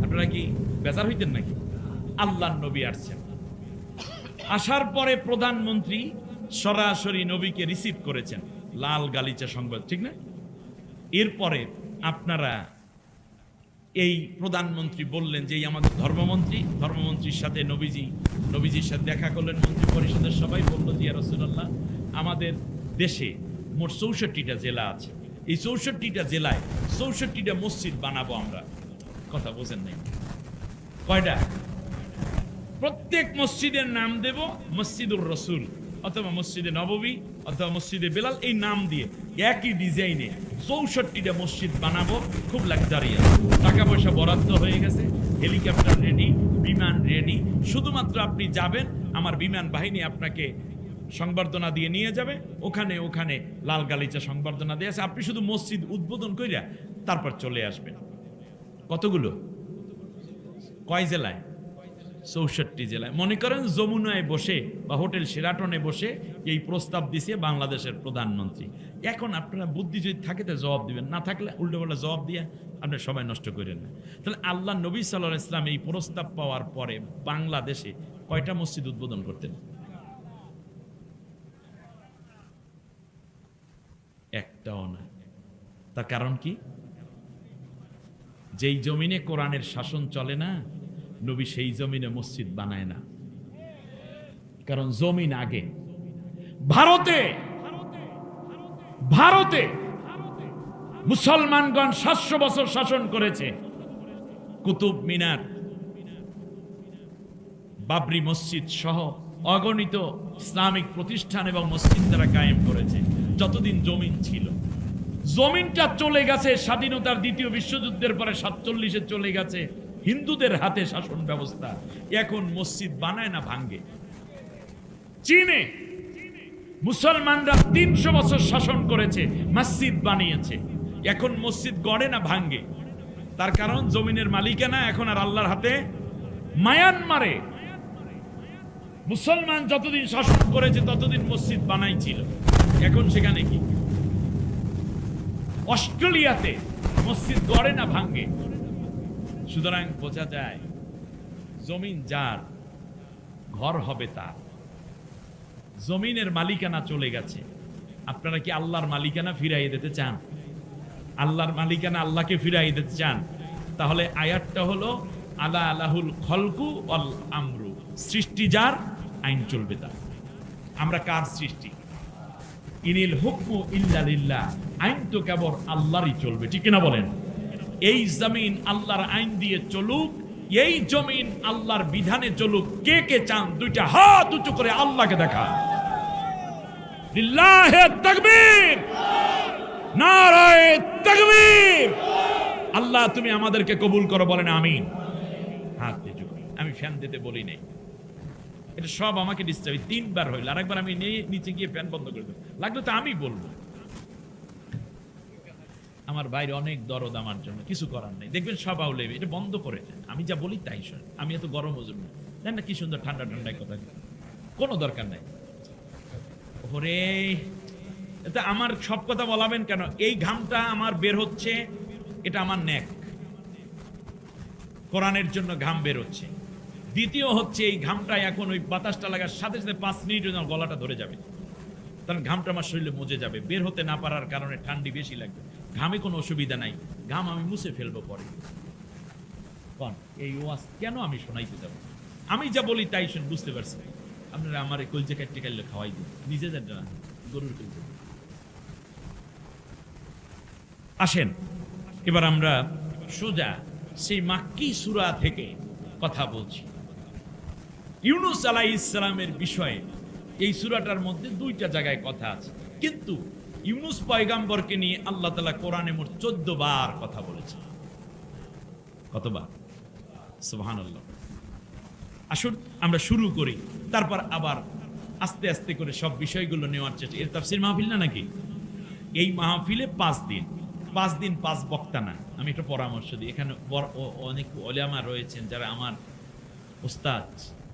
আপনারা কি বেজার হইতেন নাকি? আল্লাহর নবী আসছেন, আসার পরে প্রধানমন্ত্রী সরাসরি নবীকে রিসিভ করেছেন, লাল গালিচা সংবাদ, ঠিক না? এরপরে আপনারা এই প্রধানমন্ত্রী বললেন যে এই আমাদের ধর্মমন্ত্রীর সাথে নবীজির সাথে দেখা করলেন, মন্ত্রী পরিষদের সবাই বলল যে ইয়া রাসূলুল্লাহ, আমাদের দেশে মোট ৬৪টা জেলা আছে, এই ৬৪টা জেলায় ৬৪টা মসজিদ বানাবো আমরা। কথা বোঝেন নাই? কয়টা? প্রত্যেক মসজিদের নাম দেব মসজিদুর রসুল অথবা মসজিদে নববী অথবা মসজিদে বেলাল, এই নাম দিয়ে একই ডিজাইনে ৬৪টা মসজিদ বানাবো, খুব লাক্সারিয়াস। টাকা পয়সা বরাদ্দ হয়ে গেছে, হেলিকপ্টার রেডি, বিমান রেডি, শুধুমাত্র আপনি যাবেন, আমার বিমান বাহিনী আপনাকে সংবর্ধনা দিয়ে নিয়ে যাবে, ওখানে ওখানে লাল গালিচা সংবর্ধনা দিয়ে আছে, আপনি শুধু মসজিদ উদ্বোধন কইরা তারপর চলে আসবেন। কতগুলো? কয় জেলায়? ৬৪ জেলায়। মনে করেন যমুনায় বসে বা হোটেল শেরাটনে বসে এই প্রস্তাব দিছে বাংলাদেশের প্রধানমন্ত্রী। এখন আপনারা বুদ্ধি যদি থাকে তো জবাব দিবেন, না থাকলে উল্টোপাল্টা জবাব দিয়ে আপনি সময় নষ্ট করেন না। তাহলে আল্লাহ নবী সাল্লাল্লাহু আলাইহি ওয়াসাল্লাম এই প্রস্তাব পাওয়ার পরে বাংলাদেশে কয়টা মসজিদ উদ্বোধন করতেন? একটাও না। তার কারণ কি? যেই জমিনে কোরআনের শাসন চলে না, নবী সেই জমিনে মসজিদ বানায় না। কারণ জমিন আগে। ভারতে মুসলমানগণ ৭০০ বছর শাসন করেছে। কুতুব মিনার, বাবরি মসজিদ সহ অগণিত ইসলামিক প্রতিষ্ঠান এবং মসজিদ তারা কায়েম করেছে যতদিন জমিন ছিল। জমিনটা চলে গেছে স্বাধীনতার দ্বিতীয় বিশ্বযুদ্ধের পরে ৪৭-এ চলে গেছে হিন্দুদের হাতে শাসন ব্যবস্থা। এখন মসজিদ বানায় না, ভাঙ্গে। চীনে মুসলমানরা ৩০০ বছর শাসন করেছে, মসজিদ বানিয়েছে। এখন মসজিদ গড়ে না, ভাঙ্গে। তার কারণ জমিনের মালিকানা এখন আর আল্লাহর হাতে। মায়ানমারে মুসলমান যতদিন শাসন করেছে ততদিন মসজিদ বানাইছিল, এখন সেখানে কি? অস্ট্রেলিয়াতে মসজিদ গড়ে না, ভাঙ্গে। সুতরাং বোঝা যায় জমিন যার, ঘর হবে তার। জমিনের মালিকানা চলে গেছে। আপনারা কি আল্লাহর মালিকানা ফিরাই দিতে চান? আল্লাহর মালিকানা আল্লাহকে ফিরাই দিতে চান? তাহলে আয়াতটা হলো আলা আলাহুল খলকু ওয়াল আমরু, সৃষ্টি যার, আইন চলবে তার। আমরা কার সৃষ্টি? ইনিল হুকমু ইল্লা লিল্লাহ, আইন তো কেবল আল্লাহরই চলবে, ঠিক না বলেন? এই জমিন আল্লাহর আইন দিয়ে চলুক, এই জমিন আল্লাহর বিধানে চলুক। কে কে চান দুইটা হাত উঁচু করে আল্লাহকে দেখা? লিল্লাহে তাকবীর, নারায়ে তাকবীর। আল্লাহ তুমি আমাদেরকে কবুল করো, বলেন আমিন। হাত উঁচু করে। আমি ফ্যান দিতে বলি নাই, এটা সব আমাকে ডিস্টার্ব। ৩ বার হইল, আরেকবার আমি নিচে গিয়ে ফ্যান বন্ধ করে দেব, লাগলে তো আমি বলবো। আমার বাইরে অনেক দরদ আমার জন্য, কিছু করার নেই। দেখবেন সব আউলে এটা বন্ধ করে দেন, আমি যা বলি তাই শোন। আমি এত গরম ওজন না, দেন না কি সুন্দর ঠান্ডা ঠান্ডায় কথা, কোনো দরকার নাই। ওরে এটা আমার সব কথা বলাবেন কেন? এই ঘামটা আমার বের হচ্ছে, এটা আমার নেক, কোরআনের জন্য ঘাম বের হচ্ছে। দ্বিতীয় হচ্ছে এই ঘামটা এখন ওই বাতাসটা লাগার সাথে সাথে 5 মিনিট গলাটা ধরে যাবে, কারণ ঘামটা আমার শরীরে মজে যাবে। বের হতে না পারার কারণে ঠান্ডি বেশি লাগবে। ঘামে কোনো অসুবিধা নাই, ঘাম আমি মুছে ফেলবো পরে। এই ওয়াজ কেন আমি শোনাইতে যাব? আমি যা বলি তাই শুন, বুঝতে পারছি। আপনারা আমার এই কলজে কাটতে কাটলে খাওয়াই দিন, নিজে যান না, গরুর কলজে। আসেন এবার আমরা সোজা সেই মাক্কি সূরা থেকে কথা বলছি। ইউনূস আলাইহিস সালামের বিষয়ে এই সূরাটার মধ্যে 2টা জায়গায় কথা আছে, কিন্তু ইউনূস পয়গম্বরকে নিয়ে আল্লাহ তাআলা কোরআনে মোট 14 বার কথা বলেছেন। কতবার? সুবহানাল্লাহ। আসুন আমরা শুরু করি, তারপর আবার আস্তে আস্তে করে সব বিষয়গুলো নেওয়ার চেষ্টা। এর তাফসীর মাহফিল না নাকি? এই মাহফিলে 5 দিন 5 বক্তা না। আমি একটা পরামর্শ দিই, এখানে অনেক উলামা রয়েছেন যারা আমার উস্তাদ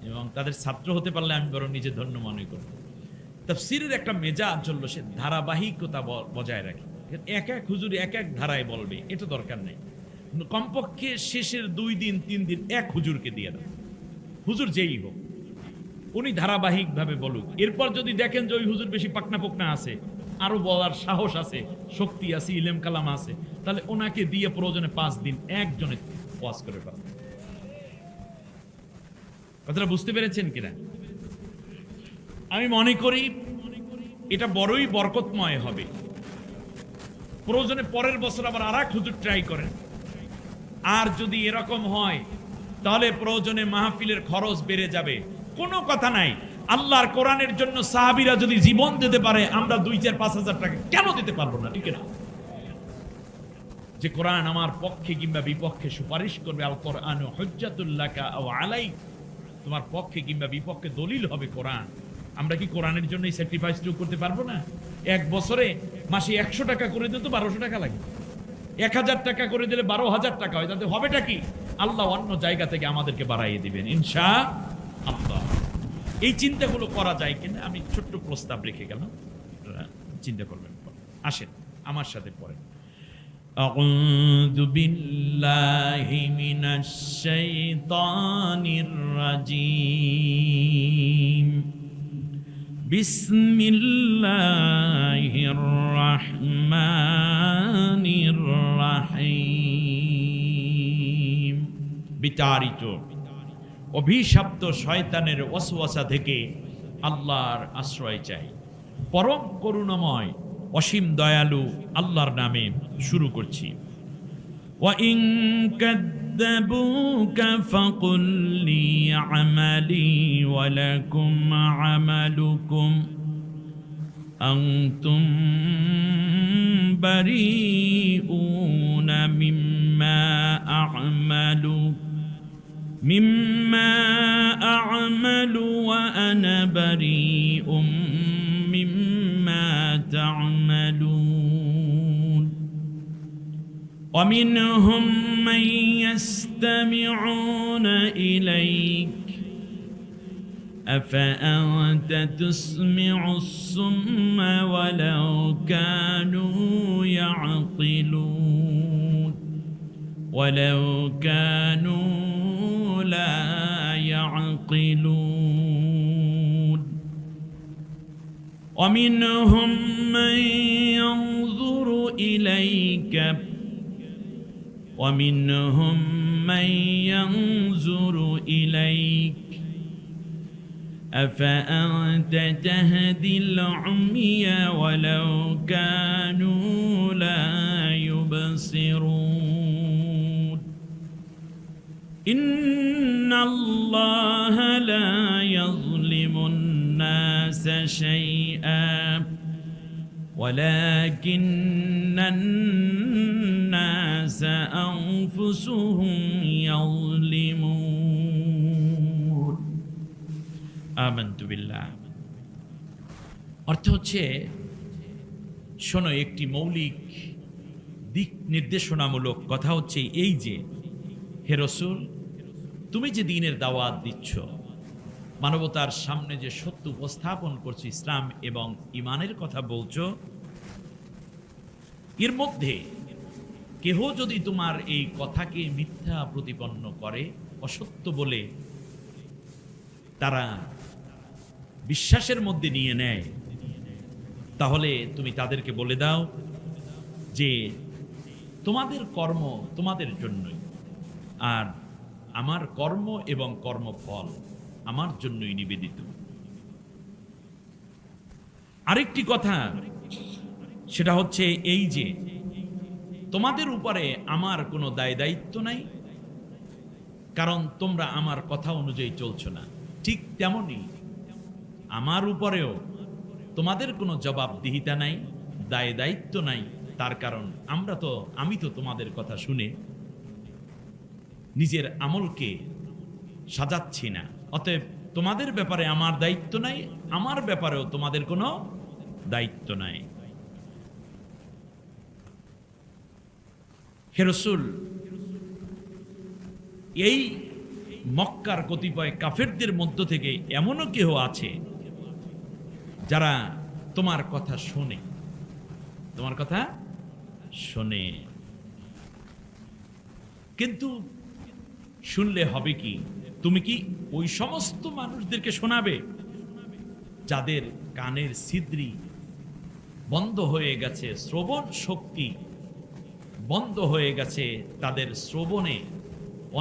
এবং তাদের ছাত্র হতে পারলে আমি বরং নিজে ধন্য মনে করব। তাফসীরের একটা মেজাজ হলো সে ধারাবাহিকতা বজায় রাখে। এক এক হুজুর এক এক ধারায় বলবে, এটা দরকার নেই। কমপক্ষে শেষের 2 দিন 3 দিন এক হুজুরকে দিয়ে দেন, হুজুর যেই হোক উনি ধারাবাহিকভাবে বলুক। এরপর যদি দেখেন যে ওই হুজুর বেশি পাকনা পোকনা আছে, আরো বলার সাহস আছে, শক্তি আছে, ইলেম কালাম আছে, তাহলে ওনাকে দিয়ে প্রয়োজনে 5 দিন একজনে ওয়াজ করে পাবেন। কথাটা বুঝতে পেরেছেন কিনা? আমি মনে করি এটা বড়ই বরকতময় হবে। প্রয়োজনে পরের বছর আবার আর এক হুজুর ট্রাই করেন। আর যদি এরকম হয় তাহলে প্রয়োজনে মাহফিলের খরচ বেড়ে যাবে, কোনো কথা নাই। আল্লাহর কোরআনের জন্য সাহাবীরা যদি জীবন দিতে পারে, আমরা 2-4-5 হাজার টাকা কেন দিতে পারবো না? ঠিক না? যে কোরআন আমার পক্ষে কিংবা বিপক্ষে সুপারিশ করবে, আল কোরআন হুজ্জাতুল লাকা আও আলাইক, তোমার পক্ষে কিংবা বিপক্ষে দলিল হবে কোরআন। আমরা কি কোরআনের জন্য এই স্যাক্রিফাইস করতে পারবো না? এক বছরে মাসে 100 টাকা করে দিলে তো 1200 টাকা লাগে, 1000 টাকা করে দিলে 12,000 টাকা হয়। তাতে হবেটা কি? আল্লাহ অন্য জায়গা থেকে আমাদেরকে বাড়াইয়ে দিবেন ইনশাআল্লাহ। এই চিন্তাগুলো করা যায় কিনা আমি ছোট্ট প্রস্তাব রেখে গেলাম, চিন্তা করবেন। আসেন আমার সাথে পড়ে, আউযু বিল্লাহি মিনাশ শাইতানির রাজীম, বিসমিল্লাহির রাহমানির রাহিম। বিতাড়িত অভিশপ্ত শয়তানের ওয়াসওয়াসা থেকে আল্লাহর আশ্রয় চাই। পরম করুণাময় অসীম দয়ালু আল্লাহর নামে শুরু করছি। ওয়া ইন কাযযাবুকা ফাকুল লি আমালি ওয়া লাকুম আমালুকুম আনতুম বারিউনা মিম্মা আ'মালু ওয়া আনা বারিউম মিম্মা তা'মালুন। ومنهم من يستمعون إليك أفأنت تسمع الصم ولو كانوا يعقلون ولو كانوا لا يعقلون ومنهم من ينظر إليك ومنهم من ينظر إليك أفأنت تهدي العمي ولو كانوا لا يبصرون إن الله لا يظلم الناس شيئا ولكن الناس أنفسهم يظلمون آمنت بالله। অর্থ হচ্ছে, শোনো, একটি মৌলিক দিক নির্দেশনামূলক কথা হচ্ছে এই যে, হে রাসূল, তুমি যে দ্বীনের দাওয়াত দিচ্ছ, মানবতার সামনে যে সত্য উপস্থাপন করছো, ইসলাম এবং ঈমানের কথা বলছো, এর মধ্যে কেহ যদি তোমার এই কথাকে মিথ্যা প্রতিপন্ন করে, অসত্য বলে তারা বিশ্বাসের মধ্যে নিয়ে নেয়, তাহলে তুমি তাদেরকে বলে দাও যে তোমাদের কর্ম তোমাদের জন্যই, আর আমার কর্ম এবং কর্মফল আমার জন্যই নিবেদিত। আরেকটি কথা, সেটা হচ্ছে এই যে, তোমাদের উপরে আমার কোনো দায় দায়িত্ব নাই, কারণ তোমরা আমার কথা অনুযায়ী চলছো না। ঠিক তেমনি আমার উপরেও তোমাদের কোনো জবাবদিহিতা নাই, দায় দায়িত্ব নাই, তার কারণ আমি তো তোমাদের কথা শুনে নিজের আমলকে সাজাচ্ছি না। অতএব তোমাদের ব্যাপারে আমার দায়িত্ব নাই, আমার ব্যাপারেও তোমাদের কোনো দায়িত্ব নাই। হে রাসূল, এই মক্কার কতিপয় কাফেরদের মধ্য থেকে এমনও কেহ আছে যারা তোমার কথা শোনে, তোমার কথা শোনে, কিন্তু শুনলে হবে কি? তুমি কি ওই সমস্ত মানুষদেরকে শোনাবে যাদের কানের ছিদ্রি বন্ধ হয়ে গেছে, শ্রবণ শক্তি বন্ধ হয়ে গেছে, তাদের শ্রবণে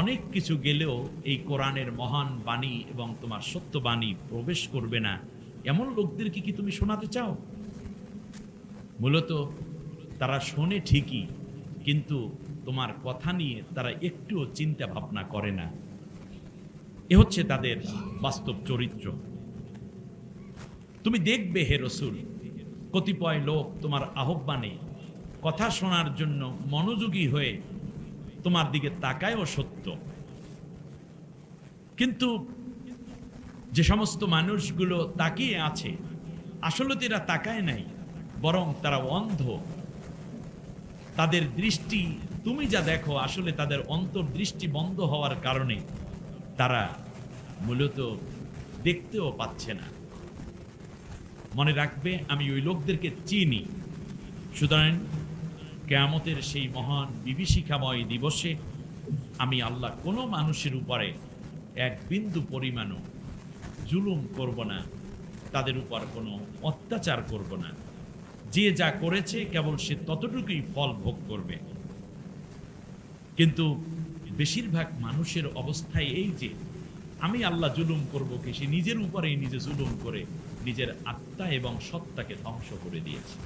অনেক কিছু গেলেও এই কোরআনের মহান বাণী এবং তোমার সত্য বাণী প্রবেশ করবে না, এমন লোকদেরকে কি তুমি শোনাতে চাও? মূলত তারা শোনে ঠিকই, কিন্তু তোমার কথা নিয়ে তারা একটুও চিন্তা ভাবনা করে না। এ হচ্ছে তাদের বাস্তব চরিত্র। তুমি দেখবে হে রসুল, কতিপয় লোক তোমার আহ্বানে কথা শোনার জন্য মনোযোগী হয়ে তোমার দিকে তাকায়ও সত্য, কিন্তু যে সমস্ত মানুষগুলো তাকিয়ে আছে আসলে এরা তাকায় নাই, বরং তারা অন্ধ। তাদের দৃষ্টি তুমি যা দেখো আসলে তাদের অন্তর্দৃষ্টি বন্ধ হওয়ার কারণে তারা মূলত দেখতেও পাচ্ছে না। মনে রাখবে, আমি ওই লোকদেরকে চিনি। সুতরাং কিয়ামতের সেই মহান বিভীষিকাময় দিবসে আমি আল্লাহ কোনো মানুষের উপরে এক বিন্দু পরিমাণও জুলুম করব না, তাদের উপর কোনো অত্যাচার করব না। যে যা করেছে কেবল সে ততটুকুই ফল ভোগ করবে। কিন্তু বেশিরভাগ মানুষের অবস্থায় এই যে আমি আল্লাহ জুলুম করব কি, সে নিজের উপরেই নিজে জুলুম করে নিজের আত্মা এবং সত্তাকে ধ্বংস করে দিয়েছে।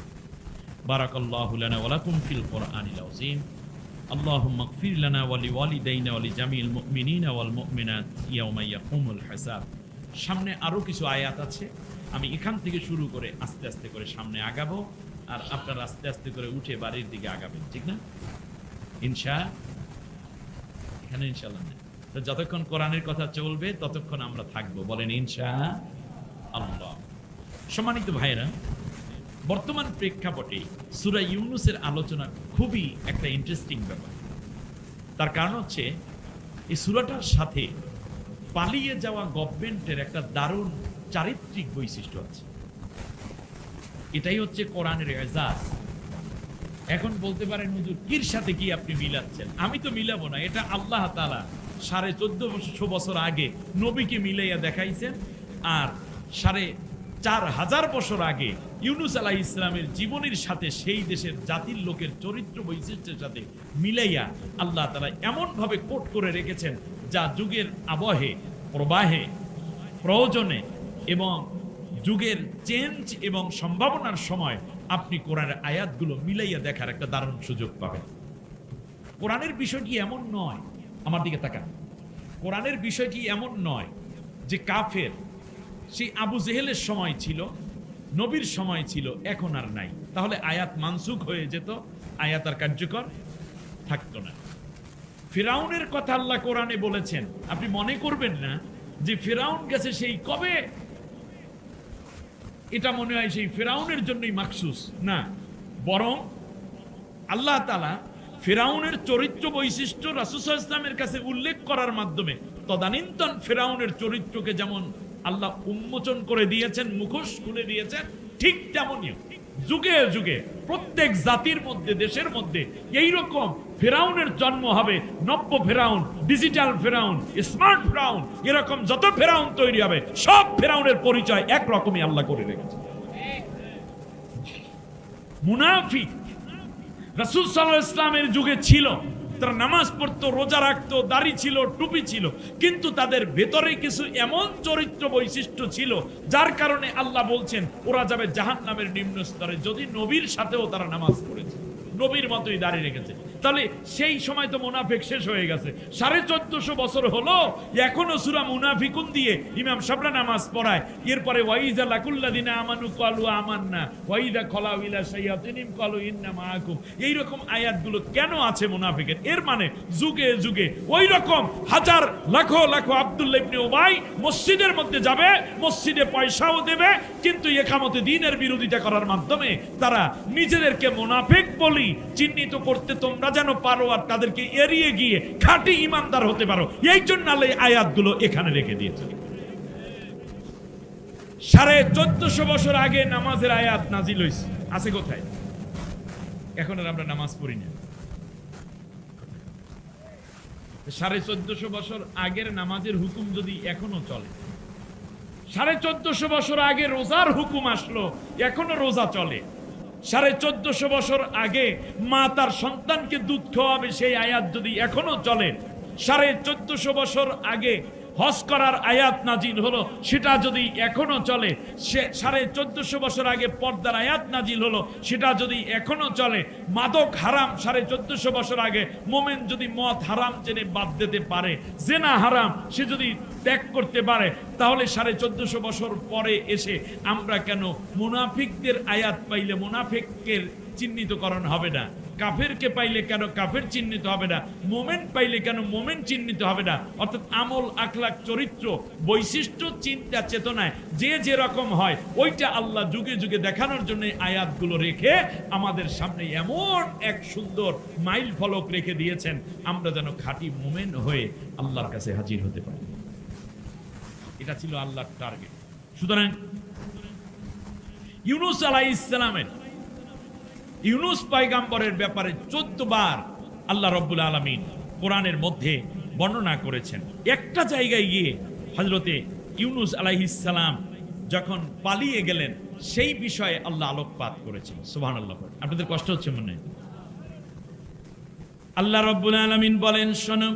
বারাকাল্লাহু লানা ওয়া লাকুম ফিল কোরআনিল আযীম। আল্লাহুম্মা গফির লানা ওয়া লিওয়ালিদাইনা ওয়া লিজামিল মুমিনিনা ওয়াল মুমিনাত ইয়াওমা ইয়াকুমুল হিসাব। সামনে আরো কিছু আয়াত আছে, আমি এখান থেকে শুরু করে আস্তে আস্তে করে সামনে আগাবো, আর আপনারা আস্তে আস্তে করে উঠে বাড়ির দিকে আগাবেন, ঠিক না? এখানে ইনশাআল্লাহ না, তো যতক্ষণ কোরআনের কথা চলবে ততক্ষণ আমরা থাকবো। বলেন ইনশাআল্লাহ। সম্মানিত ভাইরা, বর্তমান প্রেক্ষাপটে সূরা ইউনূসের আলোচনা খুবই একটা ইন্টারেস্টিং ব্যাপার। তার কারণ হচ্ছে এই সূরাটার সাথে পালিয়ে যাওয়া গভর্নমেন্টের একটা দারুণ চারিত্রিক বৈশিষ্ট্য আছে। এটাই হচ্ছে কোরআনের এজাজ। এখন বলতে পারেন হুজুর কির সাথে কি আপনি মিলাচ্ছেন? আমি তো মিলাবো না, এটা আল্লাহ তাআলা 1450 বছর আগে নবীকে মিলাইয়া দেখাইছেন, আর 4500 বছর আগে ইউনূস আলাইহিস সালামের জীবনের সাথে সেই দেশের জাতির লোকের চরিত্র বৈশিষ্ট্যের সাথে মিলাইয়া আল্লাহ তাআলা এমন ভাবে কোট করে রেখেছেন, যা যুগের আবহে, প্রবাহে, প্রয়োজনে এবং যুগের চেঞ্জ এবং সম্ভাবনার সময় আপনি কোরআনের আয়াতগুলো মিলাইয়া দেখার একটা দারুণ সুযোগ পাবেন। কোরআনের বিষয়টি এমন নয়, আমার দিকে তাকান, কোরআনের বিষয়টি এমন নয় যে কাফের সেই আবু জেহেলের সময় ছিল, নবীর সময় ছিল, এখন আর নাই, তাহলে আয়াত মানসুখ হয়ে যেত, আয়াত আর কার্যকর থাকতো না। ফিরাউনের কথা আল্লাহ কোরআনে বলেছেন, আপনি মনে করবেন না যে ফিরাউন গেছে সেই কবে, এটা মনে হয় সেই ফিরাউনের জন্যই মাখসুস না, বরং আল্লাহ তাআলা ফিরাউনের চরিত্র বৈশিষ্ট্য রাসূল সাল্লাল্লাহু আলাইহি ওয়াসাল্লামের কাছে উল্লেখ করার মাধ্যমে তদানীন্তন ফিরাউনের চরিত্রকে যেমন আল্লাহ উন্মোচন করে দিয়েছেন, মুখোশ খুলে দিয়েছেন, ঠিক তেমনই যুগে যুগে প্রত্যেক জাতির মধ্যে, দেশের মধ্যে এইরকম ফিরাউনের জন্ম হবে। নব্য ফিরাউন, ডিজিটাল ফিরাউন, স্মার্ট ফিরাউন, এরকম যত ফিরাউন তৈরি হবে সব ফিরাউনের পরিচয় একরকমই আল্লাহ করে রেখেছে। মুনাফিক রাসূল সাল্লাল্লাহু আলাইহি ওয়াসাল্লামের যুগে ছিল, তারা নামাজ পড়তো, রোজা রাখতো, দাড়ি ছিল, টুপি ছিল, কিন্তু তাদের ভেতরে কিছু এমন চরিত্র বৈশিষ্ট্য ছিল যার কারণে আল্লাহ বলছেন ওরা যাবে জাহান্নামের নিম্ন স্তরে, যদি নবীর সাথেও তারা নামাজ পড়েছে, নবীর মতোই দাঁড়িয়ে রেখেছে। তাহলে সেই সময় তো মুনাফিক শেষ হয়ে গেছে, 1450 বছর হলো, এখনো সূরা মুনাফিকুন দিয়ে ইমাম সাহেবরা নামাজ পড়ায়। এরপরে ওয়াইজা লাকুল্লাযিনা আমানু ক্বালু আমান্না ওয়াইদা খলাউ ইলা শায়াতিনিম ক্বালু ইন্না মাআকুম, এই রকম আয়াতগুলো কেন আছে মুনাফিকের? এর মানে যুগে যুগে ওই রকম হাজার লাখো লাখো আব্দুল্লাহ ইবনে উবাই মসজিদের মধ্যে যাবে, মসজিদে পয়সাও দেবে, কিন্তু ইকামতে দ্বীনের বিরোধিতা করার মাধ্যমে তারা নিজেদেরকে মুনাফিক বলি চিহ্নিত করতে তোমরা যেন পারো, আর তাদেরকে এড়িয়ে গিয়ে খাঁটি ইমানদার হতে পারো। এই জন্য আল্লাহ আয়াতগুলো এখানে রেখে দিয়েছে। 1450 বছর আগে নামাজের আয়াত নাজিল হয়েছে, আছে কোথায়? এখন আর আমরা নামাজ পড়ি না। 1450 বছর আগের নামাজের হুকুম যদি এখনো চলে, 1450 বছর আগে রোজার হুকুম আসলো, এখনো রোজা চলে। 1450 বছর আগে মা তার সন্তানকে দুধ খাওয়াবে, সেই আয়াত যদি এখনো চলে। 1450 বছর আগে হজ করার আয়াত নাজিল হলো, সেটা যদি এখনো চলে। 1450 বছর আগে পর্দার আয়াত নাজিল হলো, সেটা যদি এখনো চলে। মাদক হারাম 1450 বছর আগে মোমেন যদি মদ হারাম জেনে বাদ দিতে পারে, জেনা হারাম সে যদি ত্যাগ করতে পারে, তাহলে 1450 বছর পরে এসে আমরা কেন মুনাফিকদের আয়াত পাইলে মুনাফিকের চিহ্নিতকরণ হবে না, কাফেরকে পাইলে কেন কাফের চিহ্নিত হবে না, মোমেন পাইলে কেন মোমেন চিহ্নিত হবে না? অর্থাৎ আমল, আখলাক, চরিত্র, বৈশিষ্ট্য, চিন্তা, চেতনায় যে যেরকম হয় ওইটা আল্লাহ যুগে যুগে দেখানোর জন্য আয়াতগুলো রেখে আমাদের সামনে এমন এক সুন্দর মাইল ফলক রেখে দিয়েছেন, আমরা যেন খাঁটি মোমেন হয়ে আল্লাহর কাছে হাজির হতে পারি। এটা ছিল আল্লাহর টার্গেট। সুতরাং ইউনূস আলাইহিস সালামের, ইউনূস পয়গম্বরের ব্যাপারে 14 বার আল্লাহ রাব্বুল আলামিন কোরআনের মধ্যে বর্ণনা করেছেন। একটা জায়গায় গিয়ে হযরতে ইউনূস আলাইহিস সালাম যখন পালিয়ে গেলেন, সেই বিষয়ে আল্লাহ আলোকপাত করেছেন। সুবহানাল্লাহ। আপনাদের কষ্ট হচ্ছে মনে? আল্লাহ রাব্বুল আলামিন বলেন, শোনো,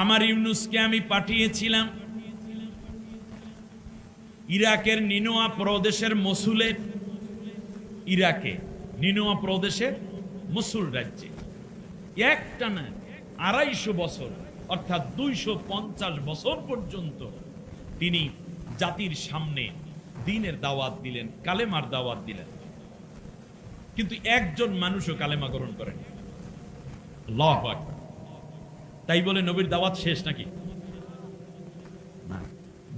আমার ইউনূসকে আমি পাঠিয়েছিলাম ইরাকের নিনোয়া প্রদেশের মসুলের, ইরাকে নিনোয়া প্রদেশের মসুল রাজ্যে একটানা 250 বছর অর্থাৎ 250 বছর পর্যন্ত তিনি জাতির সামনে দ্বীনের দাওয়াত দিলেন, কালেমার দাওয়াত দিলেন, কিন্তু একজন মানুষও কালেমা গ্রহণ করেন। আল্লাহু আকবার। তাই বলে নবীর দাওয়াত শেষ নাকি? না,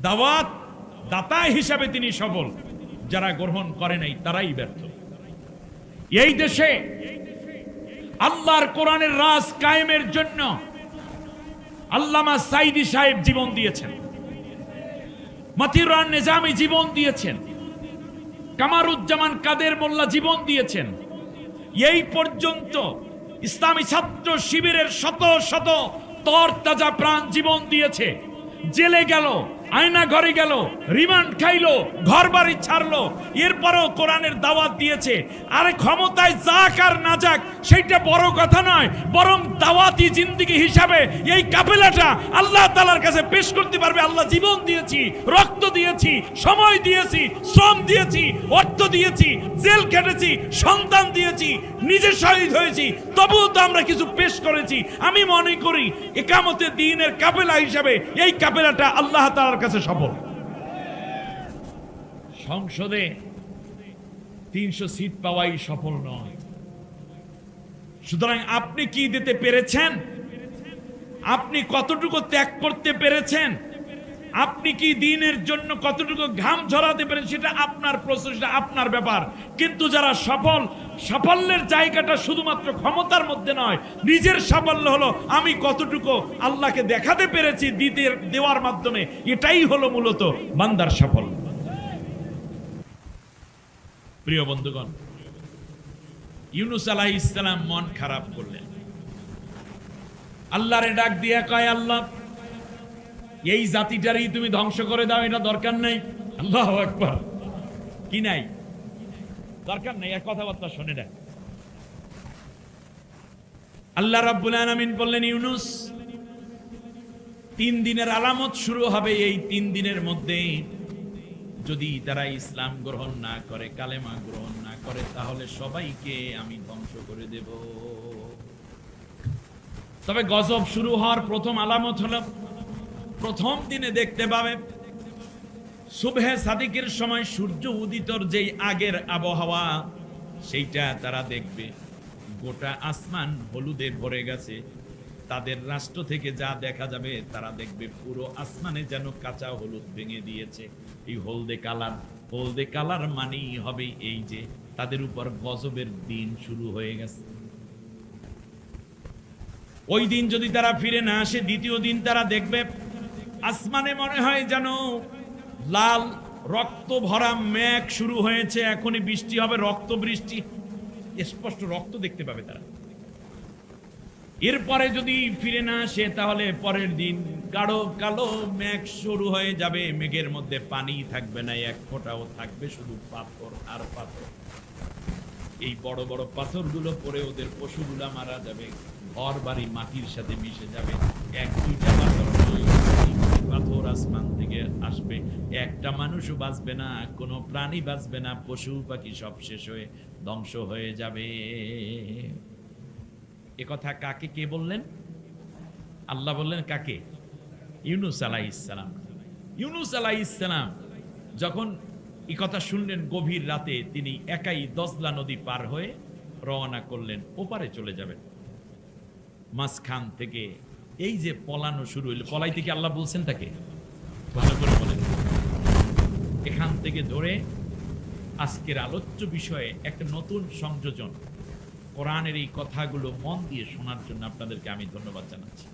দাওয়াত দাতা হিসাবে তিনি সফল, যারা গ্রহণ করে নাই তারাই ব্যর্থ। এই দেশে আল্লাহর কোরআনের রাজ কায়েমের জন্য আল্লামা সাইদি সাহেব জীবন দিয়েছেন, মতিউর নিজামী জীবন দিয়েছেন, কামারুজ্জামান কাদের মোল্লা জীবন দিয়েছেন। এই পর্যন্ত ইসলামী ছাত্র শিবিরের শত শত তরতাজা প্রাণ জীবন দিয়েছে, জেলে গেল, আয়না ঘরে গেল, রিমান্ড খাইলো, ঘর বাড়ি ছাড়লো, এরপরও কোরআনের দাওয়াত দিয়েছে। আরে ক্ষমতায় যাক আর না যাক সেইটা বড় কথা নয়, বরং দাওয়াতি জিন্দেগি হিসাবে এই কাফেলাটা আল্লাহ তাআলার কাছে পেশ করতে পারবে। আল্লাহ জীবন দিয়েছি, রক্ত দিয়েছি, সময় দিয়েছি, শ্রম দিয়েছি, অর্থ দিয়েছি, জেল কেটেছি, সন্তান দিয়েছি, নিজে শহীদ হয়েছি, তবুও তো আমরা কিছু পেশ করেছি। আমি মনে করি ইকামতে দ্বীনের কাফেলা হিসাবে এই কাফেলাটা আল্লাহ তাআলার কাছে সফল। সংসদে 300 সিট পাওয়াই সফল নয়। সুতরাং আপনি কি দিতে পেরেছেন, আপনি কতটুকু ত্যাগ করতে পেরেছেন, আপনি কি দ্বীনের জন্য কতটুকু ঘাম ঝরাতে পারেন, সেটা আপনার প্রচেষ্টা, আপনার ব্যাপার। কিন্তু যারা সফল, সাফল্যের জায়গাটা শুধুমাত্র ক্ষমতার মধ্যে নয়, নিজের সাফল্য হলো আমি কতটুকু আল্লাহকে দেখাতে পেরেছি দেওয়ার মাধ্যমে, এটাই হলো মূলত বান্দার সাফল্য। প্রিয় বন্ধুগণ, ইউনূস আলাইহিস সালাম মন খারাপ করলেন, আল্লাহরে ডাক দিয়ে কয়, আল্লাহ এই জাতিটারই তুমি ধ্বংস করে দাও, এটা দরকার নাই। আল্লাহু আকবার। কি নাই? দরকার নাই, এক কথাবার্তা শুনে না। আল্লাহ রাব্বুল আলামিন বললেন, ইউনূস 3 দিনের আলামত শুরু হবে, এই 3 দিনের মধ্যে যদি তারা ইসলাম গ্রহণ না করে, কালেমা গ্রহণ না করে, তাহলে সবাইকে আমি ধ্বংস করে দেব। তবে গজব শুরু হওয়ার প্রথম আলামত হলো, প্রথম দিনে দেখতে পাবে সুবহে সাদিকের সময় সূর্য উদিতর যেই আগের আবহাওয়া, সেইটা তারা দেখবে। গোটা আসমান হলুদে ভরে গেছে। তাদের রাষ্ট্র থেকে যা দেখা যাবে, তারা দেখবে পুরো আসমানে যেন কাঁচা হলুদ ভেঙে দিয়েছে। এই হলদে কালার মানেই হবে এই যে তাদের উপর গজবের দিন শুরু হয়ে গেছে। ওই দিন যদি তারা ফিরে না আসে, দ্বিতীয় দিন তারা দেখবে আসমানে মনে হয় যেন লাল রক্ত ভরা মেঘ শুরু হয়েছে, এখনই বৃষ্টি হবে, রক্ত বৃষ্টি, স্পষ্ট রক্ত দেখতে পাবে তারা। এরপরে যদি ফিরে না আসে তাহলে পরের দিন গাঢ় কালো মেঘ শুরু হয়ে যাবে, মেঘের মধ্যে পানি থাকবে না, এক ফোঁটাও, থাকবে শুধু পাথর আর পাথর। এই বড় বড় পাথরগুলো পরে ওদের পশুগুলা মারা যাবে, ঘর বাড়ি মাটির সাথে মিশে যাবে। এক দুইটা পাথর নয়, পাথর আসমান থেকে আসবে, একটা মানুষও বাঁচবে না, কোনো প্রাণী বাঁচবে না, পশু পাখি সব শেষ হয়ে ধ্বংস হয়ে যাবে। এ কথা কাকে কে বললেন? আল্লাহ বললেন কাকে? ইউনুস আলাইহিস সালাম। ইউনুস আলাইহিস সালাম যখন এই কথা শুনলেন গভীর রাতে, তিনি একাই দজলা নদী পার হয়ে রওনা করলেন, ওপারে চলে যাবেন। মাঝখান থেকে এই যে পলানো শুরু হইল, পলাই থেকে আল্লাহ বলছেন তাকে, ভালো করে বলেন। এখান থেকে ধরে আজকের আলোচ্য বিষয়ে একটা নতুন সংযোজন, কোরআনের এই কথাগুলো মন দিয়ে শোনার জন্য আপনাদেরকে আমি ধন্যবাদ জানাচ্ছি।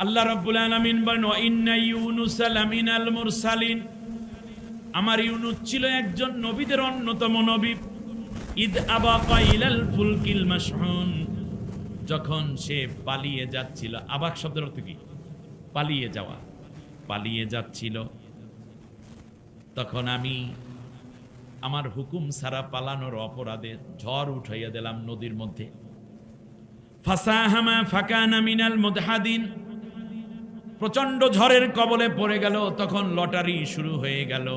আল্লাহ রাব্বুল আলামিন বলেন, ওয়া ইন্না ইউনুসা লামিনাল মুরসালিন, আমার ইউনুস ছিল একজন নবীদের অন্যতম নবী। ইদ আবাকা ইলাল ফুলকিল মাশহুন, যখন সে পালিয়ে যাচ্ছিল। আবাক শব্দের অর্থ কি? পালিয়ে যাওয়া। পালিয়ে যাচ্ছিল, তখন আমি আমার হুকুম ছাড়া পালানোর অপরাধে ঝড় উঠাইয়া দিলাম নদীর মধ্যে। ফাসাহামা ফাকানা মিনাল মুদহাদিন, প্রচন্ড ঝড়ের কবলে পড়ে গেল। তখন লটারি শুরু হয়ে গেল,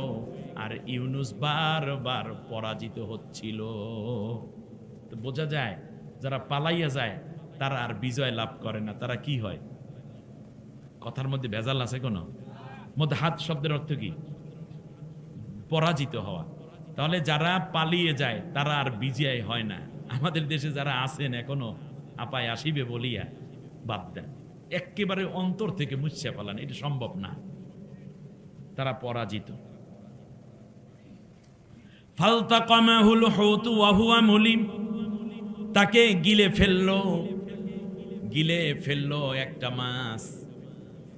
আর ইউনুস বারবার পরাজিত হচ্ছিল। তো বোঝা যায় যারা পালাইয়া যায় তারা আর বিজয় লাভ করে না, তারা কি হয়? কথার মধ্যে ভেজাল আছে কোনো? মুদহাদ শব্দের অর্থ কি? পরাজিত হওয়া। তাহলে যারা পালিয়ে যায় তারা আর বিজয় হয় না। আমাদের দেশে যারা আছেন এখনো আপায় আসিবে বলিয়া বাদ দেন, একেবারে অন্তর থেকে মুছে ফেলান, এটা সম্ভব না, তারা পরাজিত। ফালতাকামাহুল হুত ওয়া হুয়া মুলিম, তাকে গিলে ফেললো একটা মাছ।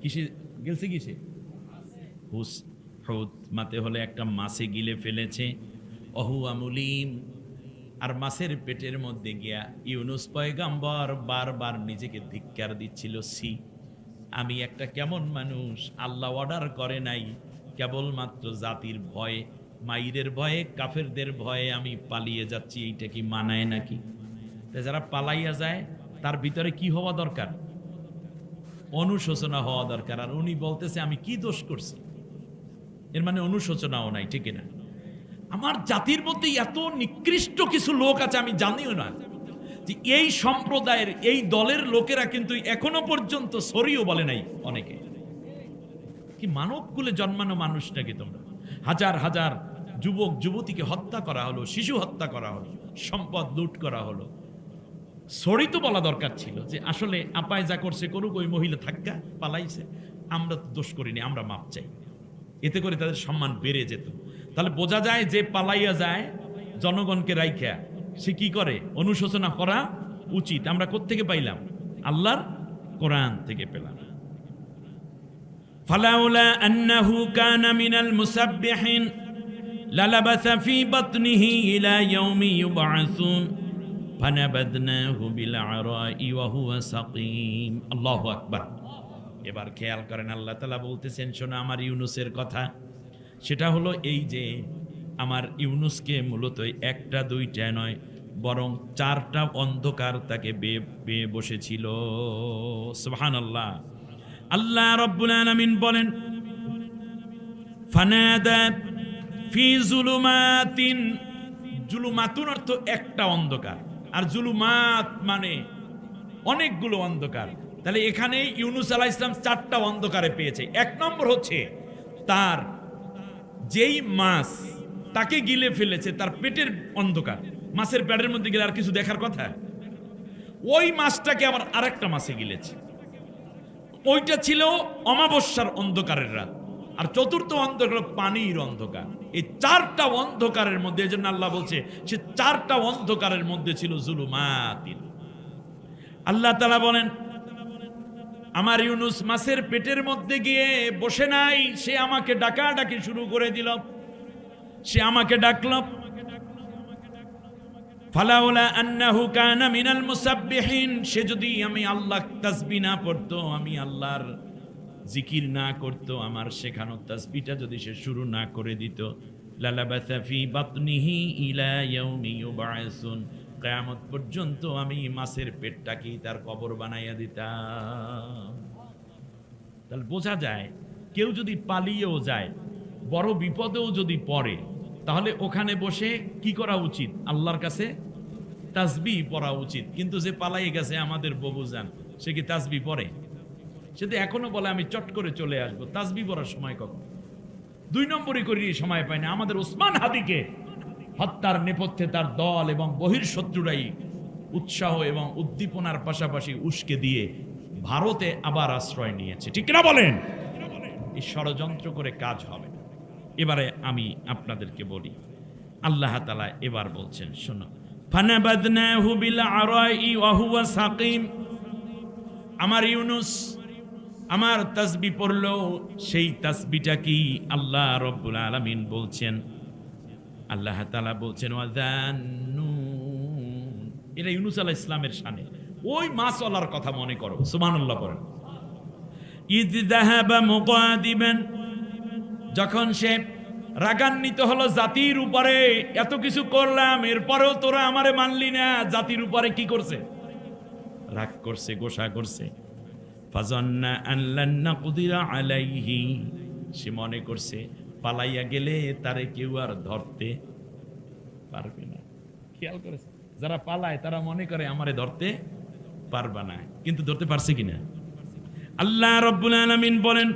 কিসে গেলছে? কিসে? হুত মাতে হলে একটা মাছে গিলে ফেলেছে। অহুয়া মুলিম, আর মাছের পেটের মধ্যে গিয়া ইউনুস পয়গাম্বর বারবার নিজেকে ধিক্কার দিচ্ছিল, সি আমি একটা কেমন মানুষ, আল্লাহ অর্ডার করে নাই, কেবলমাত্র জাতির ভয়ে, মাইরের ভয়ে, কাফেরদের ভয়ে আমি পালিয়ে যাচ্ছি, এইটা কি মানায় নাকি? যারা পালাইয়া যায় তার ভিতরে কি হওয়া দরকার? অনুশোচনা হওয়া দরকার। আর উনি বলতেছে আমি কি দোষ করছি, এর মানে অনুশোচনাও নাই, ঠিক না? আমার জাতির মধ্যে এত নিকৃষ্ট কিছু লোক আছে আমি জানিও না, যে এই সম্প্রদায়ের এই দলের লোকেরা কিন্তু এখনো পর্যন্ত সরিও বলে নাই। অনেকে কি মানবকুলে জন্মানো মানুষ নাকি তোমরা? হাজার হাজার যুবক যুবতীকে হত্যা করা হলো, শিশু হত্যা করা হলো, সম্পদ লুট করা হলো। সরি তো বলা দরকার ছিল, যে আসলে আপায় যা করছে করুক, ওই মহিলা থাক্কা পালাইছে, আমরা তো দোষ করিনি, আমরা মাপ চাই। এতে করে তাদের সম্মান বেড়ে যেত। তাহলে বোঝা যায় যে পালাইয়া যায় জনগণকে রাইখা, সে কি করে? অনুশোচনা করা উচিত। আমরা কোত্থেকে পাইলাম? আল্লাহর কোরআন থেকে পেলাম। ফালাউলা আন্নাহু কানা মিনাল মুসাব্বিহিন লালাবাসা ফি বাতনিহি ইলা ইয়াউমি ইউবআসুন ফানাবাদনাহু বিল আরাই ওয়া হুয়া সাকিম। আল্লাহু আকবার। এবার খেয়াল করেন, আল্লাহ তাআলা বলতেছেন, শোনো আমার ইউনুসের কথা। সেটা হলো এই যে আমার ইউনুসকে মূলত একটা দুইটা নয়, বরং চারটা অন্ধকার তাকে বেয়ে বসেছিল। সুবহানাল্লাহ। আল্লাহ রাব্বুল আলামিন বলেন, ফানাদা ফি যুলুমাতিন, যুলুমাতুন অর্থ একটা অন্ধকার, আর যুলুমাত মানে অনেকগুলো অন্ধকার। তাহলে এখানে ইউনুস আলাইহিস সালাম চারটা অন্ধকারে পেয়েছে। এক নম্বর হচ্ছে তার যেই মাছ তাকে গিলে ফেলেছে, তার পেটের অন্ধকার। মাছের পেটের মধ্যে গেলে আর কিছু দেখার কথা? ওই মাছটাকে আবার আরেকটা মাছে গিলেছে। ওইটা ছিল অমাবস্যার অন্ধকারের রাত। আর চতুর্থ অন্ধকার পানির অন্ধকার। এই চারটা অন্ধকারের মধ্যে, এই জন্য আল্লাহ বলছে সে চারটা অন্ধকারের মধ্যে ছিল যুলুমাতিন। আল্লাহ তাআলা বলেন, আমার ইউনুস মাছের পেটের মধ্যে গিয়ে বসে নাই, সে আমাকে ডাকাডাকি শুরু করে দিল। সে আমাকে ডাকল, ফালাউলা আন্নাহু কানা মিনাল মুসাব্বিহিন, সে যদি আমি আল্লাহ তাসবিহ না পড়তো, আমি আল্লাহর জিকির না করতো, আমার শেখানো তাসবিহটা যদি সে শুরু না করে দিত, লালাবাসা ফি বাতনিহি ইলা ইয়াউমি ইউবআসুন, কিয়ামত পর্যন্ত আমি মাছের পেটটাকে তার কবর বানাইয়া দিতাম। তাহলে বোঝা যায় কেউ যদি পালিয়েও যায়, বড় বিপদেও যদি পড়ে, তাহলে ওখানে বসে কি করা উচিত? আল্লাহর কাছে তাসবিহ পড়া উচিত। কিন্তু যে পালাই গেছে আমাদের ববুজান, সে কি তাসবিহ পড়ে? সে তো এখনো বলে আমি চট করে চলে আসবো। তাসবিহ পড়ার সময় কখন? 2 নম্বরই করি সময় পায় না। আমাদের ওসমান হাদিকে হত্যার নেপথ্যে তার দল এবং বহির্শত্রুরাই উৎসাহ এবং উদ্দীপনার পাশাপাশি উস্কে দিয়ে ভারতে আবার আশ্রয় নিয়েছে, ঠিক না বলেন? এই ষড়যন্ত্র করে কাজ হবে না। এবারে আমি আপনাদেরকে বলি, আল্লাহ তাআলা এবার বলছেন, শোনো, ফানাবাদনাহু বিল আরাই ওয়া হুয়া সাকিম। আমার ইউনুস আমার তাসবিহ পড়লো, সেই তাসবিহটা কি? আল্লাহ রাব্বুল আলামিন বলছেন, আল্লাহ তাআলা বলছেন ওয়াযান্নুন, এটা ইউনুস আলাইহিস সালামের শানে। ওই মাছওয়ালার কথা মনে করো, সুবহানাল্লাহ পড়েন। ইয যাহাবা মুকাদিবান, যখন সে রাগান্বিত হলো জাতির উপরে, এত কিছু করলাম এরপরেও তোরা আমারে মানলি না, জাতির উপরে কি করছে? রাগ করছে, গোসা করছে। ফাজান্না আন লান নাকদিরা আলাইহি, সে মনে করছে পালাইয়া গেলে তারে কেউ আর ধরতে পারবে না। খেয়াল করেছে, যারা পালায় তারা মনে করে আমারে ধরতে পারবে না, কিন্তু ধরতে পারছে কিনা? আল্লাহ রাব্বুল আলামিন বলেন,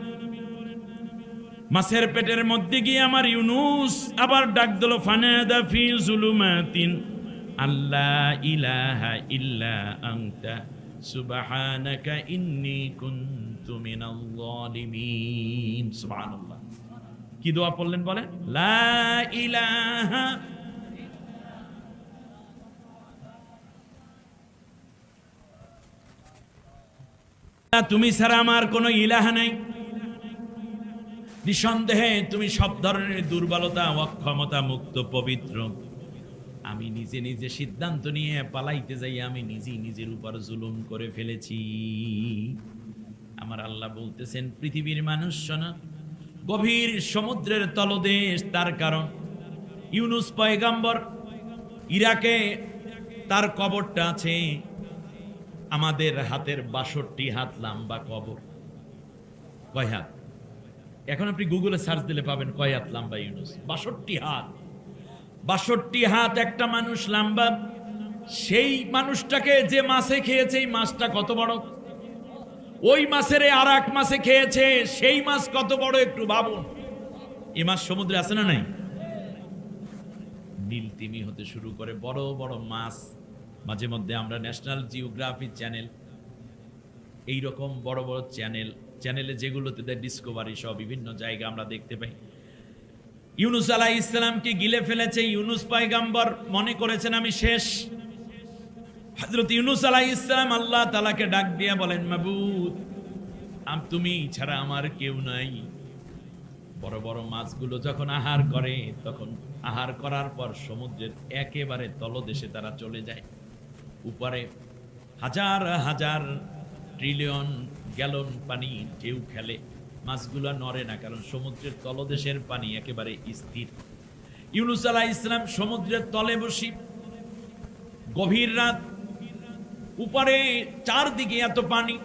মাছের পেটের মধ্যে গিয়ে আমার ইউনুস আবার ডাক দিল, ফানাদা ফি যুলুমাতিন আল্লা ইলাহা ইল্লা আনতা সুবহানাকা ইন্নী কুনতু মিনাল যালিমিন। সুবহানাল্লাহ। কি দোয়া পড়লেন বলেন? লা ইলাহা, তুমি ছাড়া আমার কোনো ইলাহা নাই। নিঃসন্দেহে তুমি সব ধরনের দুর্বলতা, অক্ষমতা মুক্ত, পবিত্র। আমি নিজে নিজে সিদ্ধান্ত নিয়ে পালাইতে যাই, আমি নিজেই নিজের উপর জুলুম করে ফেলেছি। আমার আল্লাহ বলতেছেন, পৃথিবীর মানুষ শোনো, গভীর সমুদ্রের তলদেশ তার কারণ। ইউনুস পয়গাম্বর ইরাকে তার কবরটা আছে, আমাদের হাতের 62 হাত লম্বা কবর। কয় হাত? এখন আপনি গুগলে সার্চ দিলে পাবেন কয় হাত লম্বা ইউনুস। 62 হাত। 62 হাত একটা মানুষ লম্বা। সেই মানুষটাকে যে মাছে খেয়েছে, এই মাছটা কত বড়? ওই মাছের আর এক মাছে খেয়েছে, সেই মাছ কত বড় একটু ভাবুন। এই মাছ সমুদ্রে আছে না নাই? নীল তিমি হতে শুরু করে বড় বড় মাছ। মাঝে মধ্যে আমরা ন্যাশনাল জিওগ্রাফি চ্যানেল, এইরকম বড় বড় চ্যানেলে যেগুলোতে দেয় ডিসকভারি সহ বিভিন্ন জায়গা আমরা দেখতে পাই। ইউনুস আলাইহিস সালামকে গিলে ফেলেছে। ইউনুস পয়গাম্বর মনে করেছেন আমি শেষ। হযরত ইউনুস আলাইহিস সালাম আল্লাহ তাআলাকে ডাক দিয়ে বলেন, মাবুদ, তুমি ছাড়া আমার কেউ নাই। বড় বড় মাছগুলো যখন আহার করে, তখন আহার করার পর সমুদ্রের একেবারে তলদেশে তারা চলে যায়। উপরে হাজার হাজার ট্রিলিয়ন গ্যালন পানি ঢেউ খেলে, মাছগুলো নড়ে না, কারণ সমুদ্রের তলদেশের পানি একেবারে স্থির। ইউনুস আলাইহিস সালাম সমুদ্রের তলে বসি, গভীর রাত, উপরে চারদিকে এত পানি,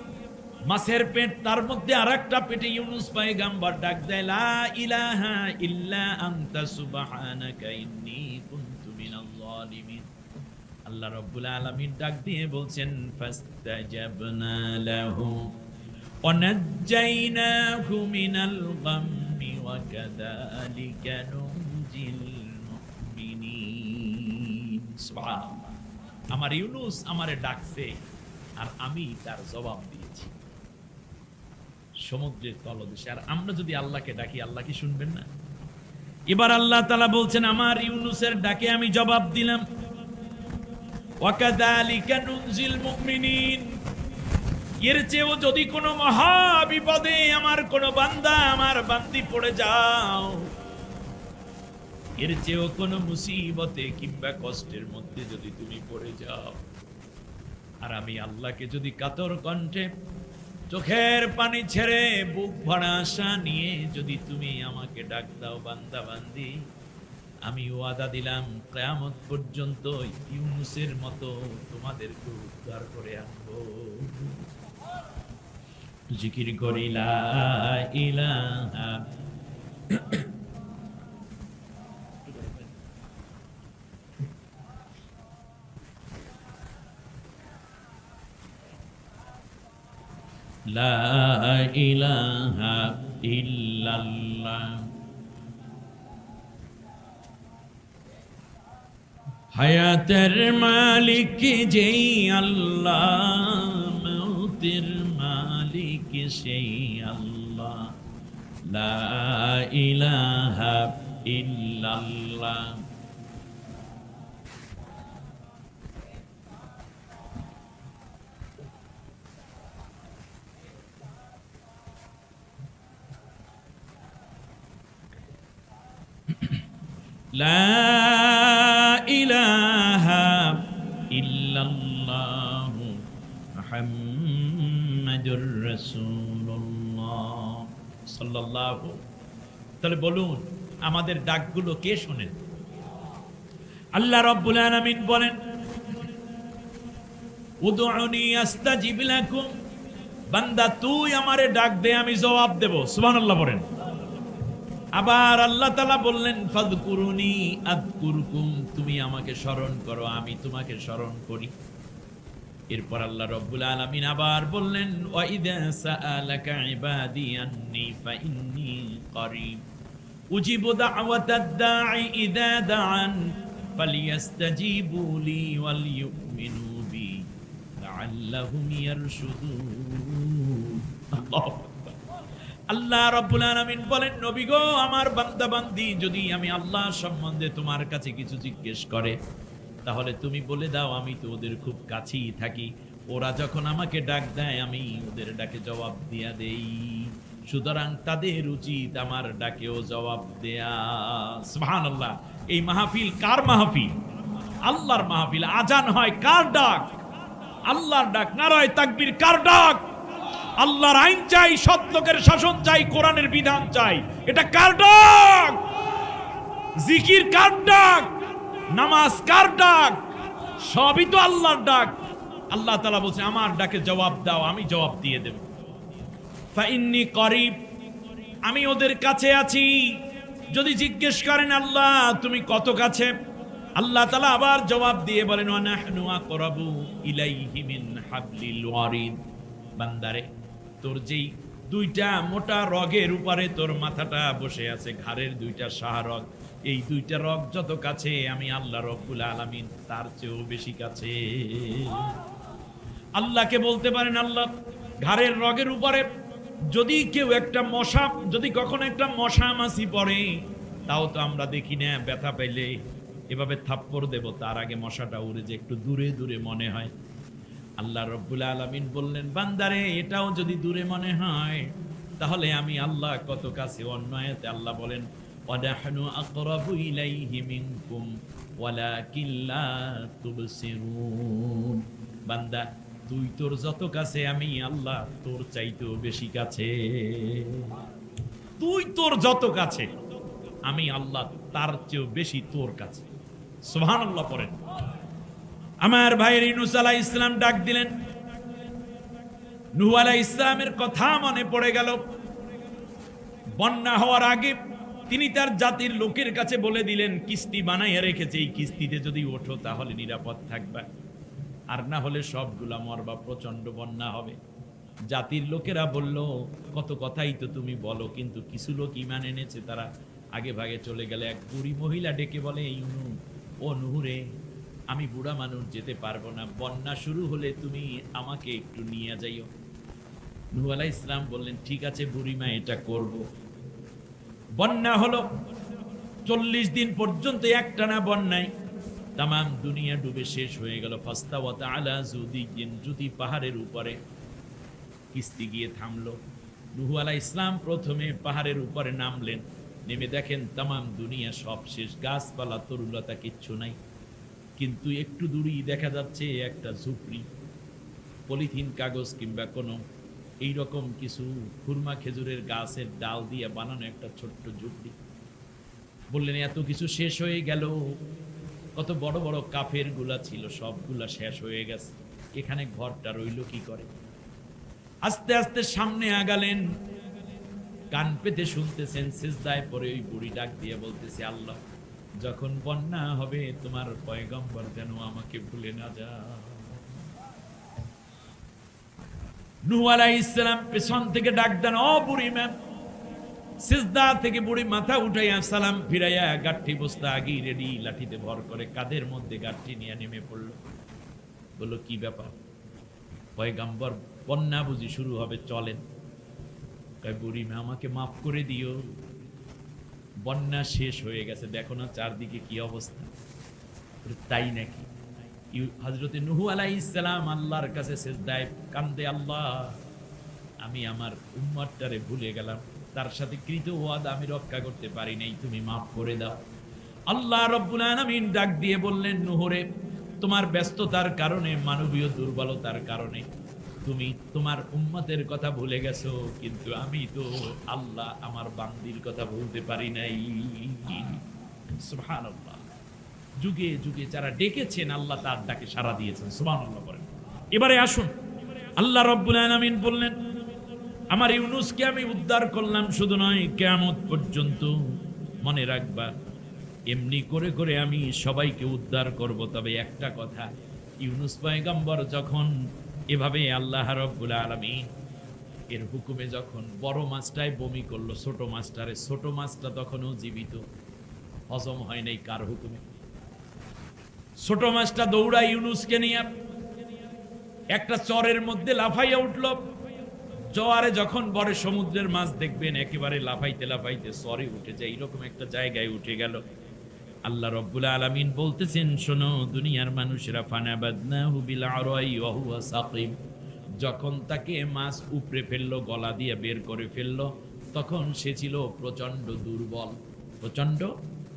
মাছের পেট, তার মধ্যে আরেকটা পেটে ইউনুস পয়গাম্বর ডাক দেয়, লা ইলাহা ইল্লা আনতা সুবহানাকা ইন্নী কুনতু মিনাল যালিমিন। আল্লাহ রাব্বুল আলামিন ডাক দিয়ে বলছেন, ফাস্তাজাবনা লাহু ওয়া নাজ্জাইনাহু মিনাল গাম্মি ওয়া কাযালিকা নুনজিল মুমিনিন। সুবহানাল্লাহ। আমার ইউনুস আমারে ডাকছে আর আমি তার জবাব দিয়েছি সমুদ্রের তলদেশে। আর আমরা যদি আল্লাহকে ডাকি, আল্লাহ কি শুনবেন না? এবার আল্লাহ তাআলা বলছেন, আমার ইউনুসের ডাকে আমি জবাব দিলাম। ওয়া কাযালিকা নুনজিল মুমিনিন। এর চেয়েও যদি কোনো মহা বিপদে আমার কোনো বান্দা আমার বান্দি পড়ে যাও, এর চেয়েও কোনো মুসিবতে কিংবা কষ্টের মধ্যে যদি তুমি পড়ে যাও, আর আমি আল্লাহকে যদি কাতর কণ্ঠে চোখের পানি ছেড়ে বুক ভরা আশা নিয়ে যদি তুমি আমাকে ডাক দাও বান্দা বান্দি, আমি ওয়াদা দিলাম কিয়ামত পর্যন্ত ইউনূসের মতো তোমাদেরকে উদ্ধার করে আনবো। জিকির করি লা ইলাহা লা ইলাহা ইল্লাল্লাহ। হায়াতের মালিক যেই আল্লাহ, মৌতের মালিক সেই আল্লাহ, লা ইলাহা ইল্লাল্লাহ। লা ইলাহা ইল্লাল্লাহ মুহাম্মাদুর রাসূলুল্লাহ সাল্লাল্লাহু। তাহলে বলুন আমাদের ডাকগুলো কে শোনেন? আল্লাহ রাব্বুল আলামিন বলেন উদউনি আস্তাজিব লাকুম, বান্দা তুই আমারে ডাক দে আমি জবাব দেব। সুবহানাল্লাহ বলেন। আবার আল্লাহ তাআলা বললেন ফাযকুরুনি আযকুরকুম, তুমি আমাকে স্মরণ করো আমি তোমাকে স্মরণ করি। এরপর আল্লাহ রাব্বুল আলামিন আবার বললেন ওয়া ইযা সাআলাকা ইবাদি আন্নী ফাইন্নী করিব উজিবু দাওয়াতাদ দাঈ ইযা দাআন ফালিয়াস্তাজিবু লি ওয়াল ইউমিনু বি লাআল্লাহুম ইয়ারশুদুন। আল্লাহু আল্লাহ রাব্বুল আলামিন বলেন নবী গো, আমার বান্দা বান্দি যদি আমি আল্লাহ সম্বন্ধে তোমার কাছে কিছু জিজ্ঞেস করে, তাহলে তুমি বলে দাও আমি তো ওদের খুব কাছেই থাকি, ওরা যখন আমাকে ডাক দেয় আমি ওদের ডাকে জবাব দিয়া দেই, সুতরাং তাদের উচিত আমার ডাকেও জবাব দেয়া। সুবহানাল্লাহ। এই মাহফিল কার মাহফিল? আল্লাহর মাহফিল। আজান হয় কার ডাক? আল্লাহর ডাক। নারায়ে তাকবীর কার ডাক? আল্লাহর আইন চাই, সৎ লোকের শাসন চাই, কোরআনের বিধান চাই। এটা কার ডাক? জিকির কার ডাক? নামাজ কার ডাক? সবই তো আল্লাহর ডাক। আল্লাহ তাআলা বলছে আমার ডাকে জবাব দাও আমি জবাব দিয়ে দেব। ফাইন্নী করিব, আমি ওদের কাছে আছি। যদি জিজ্ঞেস করেন আল্লাহ তুমি কত কাছে, আল্লাহ তাআলা আবার জবাব দিয়ে বলেন ওয়া নাহনু আকরাবু ইলাইহি মিন হাবলিল ওয়ারিদ। বান্দারে তোর যেই দুইটা মোটা রগের উপরে তোর মাথাটা বসে আছে, ঘাড়ের দুইটা শাহরগ, এই দুইটা রগ যত কাছে আমি আল্লাহ রাব্বুল আলামিন তার চেয়েও বেশি কাছে। আল্লাহকে বলতে পারেন আল্লাহ ঘাড়ের রগের উপরে যদি কেউ একটা মশা, যদি কখনো একটা মশা মাছি পড়ে, তাও তো আমরা দেখি না, ব্যথা পাইলে এভাবে থাপ্পড় দেব, তার আগে মশাটা উড়ে যে একটু দূরে দূরে মনে হয়। আল্লাহ রাব্বুল আলামিন বললেন বান্দারে এটাও যদি দূরে মনে হয় তাহলে আমি আল্লাহ কত কাছে। অন্য আয়াতে আল্লাহ বলেন ওয়ানাহনু আকরাবু ইলাইহি মিনকুম ওয়ালাকিন লা তুবসিরুন। বান্দা তুই তোর যত কাছে আমি আল্লাহ তোর চাইতেও বেশি কাছে। তুই তোর যত কাছে আমি আল্লাহ তার চেয়েও বেশি তোর কাছে। সুবহানাল্লাহ পড়েন। আমার ভাইয়ের ইউনূস আলাইহিস সালাম ডাক দিলেন, নূহ আলাইহিস সালামের কথা মনে পড়ে গেল। বন্যা হওয়ার আগে তিনি তার জাতির লোকের কাছে বলে দিলেন কিস্তি বানাইয়া রেখেছে, এই কিস্তিতে যদি ওঠো তাহলে নিরাপদ থাকবা, আর না হলে সবগুলা মরবা, প্রচন্ড বন্যা হবে। জাতির লোকেরা বলল কত কথাই তো তুমি বলো, কিন্তু কিছু লোক ঈমান এনেছে, তারা আগে ভাগে চলে গেলে। এক বুড়ি মহিলা ডেকে বলে ও নূহ রে, আমি বুড়া মানুষ যেতে পারবো না, বন্যা শুরু হলে তুমি আমাকে একটু নিয়ে যাইও। নূহ আলাইহিস সালাম বললেন ঠিক আছে বুড়িমা, এটা করব। বন্যা হলো, 40 দিন পর্যন্ত একটানা বন্যায় তামাম দুনিয়া ডুবে শেষ হয়ে গেল। ফাস্তাওয়াত আলা জুদিন, জুদি পাহাড়ের উপরে কিস্তি গিয়ে থামলো। নূহ আলাইহিস সালাম প্রথমে পাহাড়ের উপরে নামলেন, নেমে দেখেন তামাম দুনিয়া সব শেষ, গাছপালা তরুলতা কিচ্ছু নাই, কিন্তু একটু দূরেই দেখা যাচ্ছে একটা ঝুপড়ি, পলিথিন কাগজ কিংবা কোনো এইরকম কিছু খুরমা খেজুরের গাছের ডাল দিয়ে বানানো একটা ছোট্ট ঝুপড়ি। বললেন এত কিছু শেষ হয়ে গেল, কত বড় বড় কাফের গুলা ছিল সবগুলা শেষ হয়ে গেছে, এখানে ঘরটা রইল কি করে? আস্তে আস্তে সামনে আগালেন, কান পেতে শুনতেছেন, সিজদায় পড়ে ওই বুড়ি ডাক দিয়ে বলতেছে, আল্লাহ যখন বন্যা হবে তোমার পয়গম্বর যেন আমাকে ভুলে না যায়। নূহ আলাইহিস সালাম পেছন থেকে ডাক দেন, ও বুড়ি ম্যাম। সিজদা থেকে বুড়ি মাথা উঠাইয়া সালাম ফিরাইয়া গাঠি বস্তা আগেই রেডি, লাঠিতে ভর করে কাদের মধ্যে গাঠি নিয়ে নেমে পড়ল। বলল কি ব্যাপার? পয়গম্বর বন্যা বুঝি শুরু হবে, চলেন। কয় বুড়ি মা আমাকে মাফ করে দিও, বন্যা শেষ হয়ে গেছে, দেখো না চারদিকে কি অবস্থা। তাই নাকি? হযরতে নূহ আলাইহিস সালাম আল্লাহর কাছে সিজদায় কান্দে, আল্লাহ আমি আমার উম্মতটারে ভুলে গেলাম, তার সাথে কৃত ওয়াদা আমি রক্ষা করতে পারি নাই, তুমি মাফ করে দাও। আল্লাহ রাব্বুল আলামিন ডাক দিয়ে বললেন, নূহ রে, তোমার ব্যস্ততার কারণে, মানবীয় দুর্বলতার কারণে তুমি তোমার উম্মতের কথা ভুলে গেছো, কিন্তু আমি তো আল্লাহ আমার বান্দির কথা ভুলতে পারি নাই। সুবহানাল্লাহ। যুগে যুগে যারা ডেকেছেন আল্লাহ তার ডাকে সাড়া দিয়েছেন, সুবহানাল্লাহ বলেন। এবারে আসুন, আল্লাহ রাব্বুল আলামিন বললেন, আমার ইউনূসকে আমি উদ্ধার করলাম, শুধু নয় কিয়ামত পর্যন্ত মনে রাখবা, এমনি করে করে আমি সবাইকে উদ্ধার করব। তবে একটা কথা, ইউনূস পয়গম্বর যখন এভাবে আল্লাহ রাব্বুল আলামিন এর হুকুমে যখন বড় মাছটায় বমি করলো ছোট মাছটারে, ছোট মাছটা তখনও জীবিত, হজম হয় নাই কার হুকুমে? ছোট মাছটা দৌড়ায় ইউনূসকে নিয়ে একটা চরের মধ্যে লাফাইয়া উঠল। জোয়ারে যখন বড় সমুদ্রের মাছ দেখবেন একেবারে লাফাইতে লাফাইতে চরে উঠে যায়, এরকম একটা জায়গায় উঠে গেল। আল্লাহ রাব্বুল আলামিন বলতেছেন, শোনো দুনিয়ার মানুষেরা, ফানাবাদনাহু বিল আরাই ওয়া হুয়া সাকিম, যখন তাকে মাছ উপড়ে ফেললো, গলা দিয়ে বের করে ফেললো, তখন সে ছিল প্রচন্ড দুর্বল, প্রচন্ড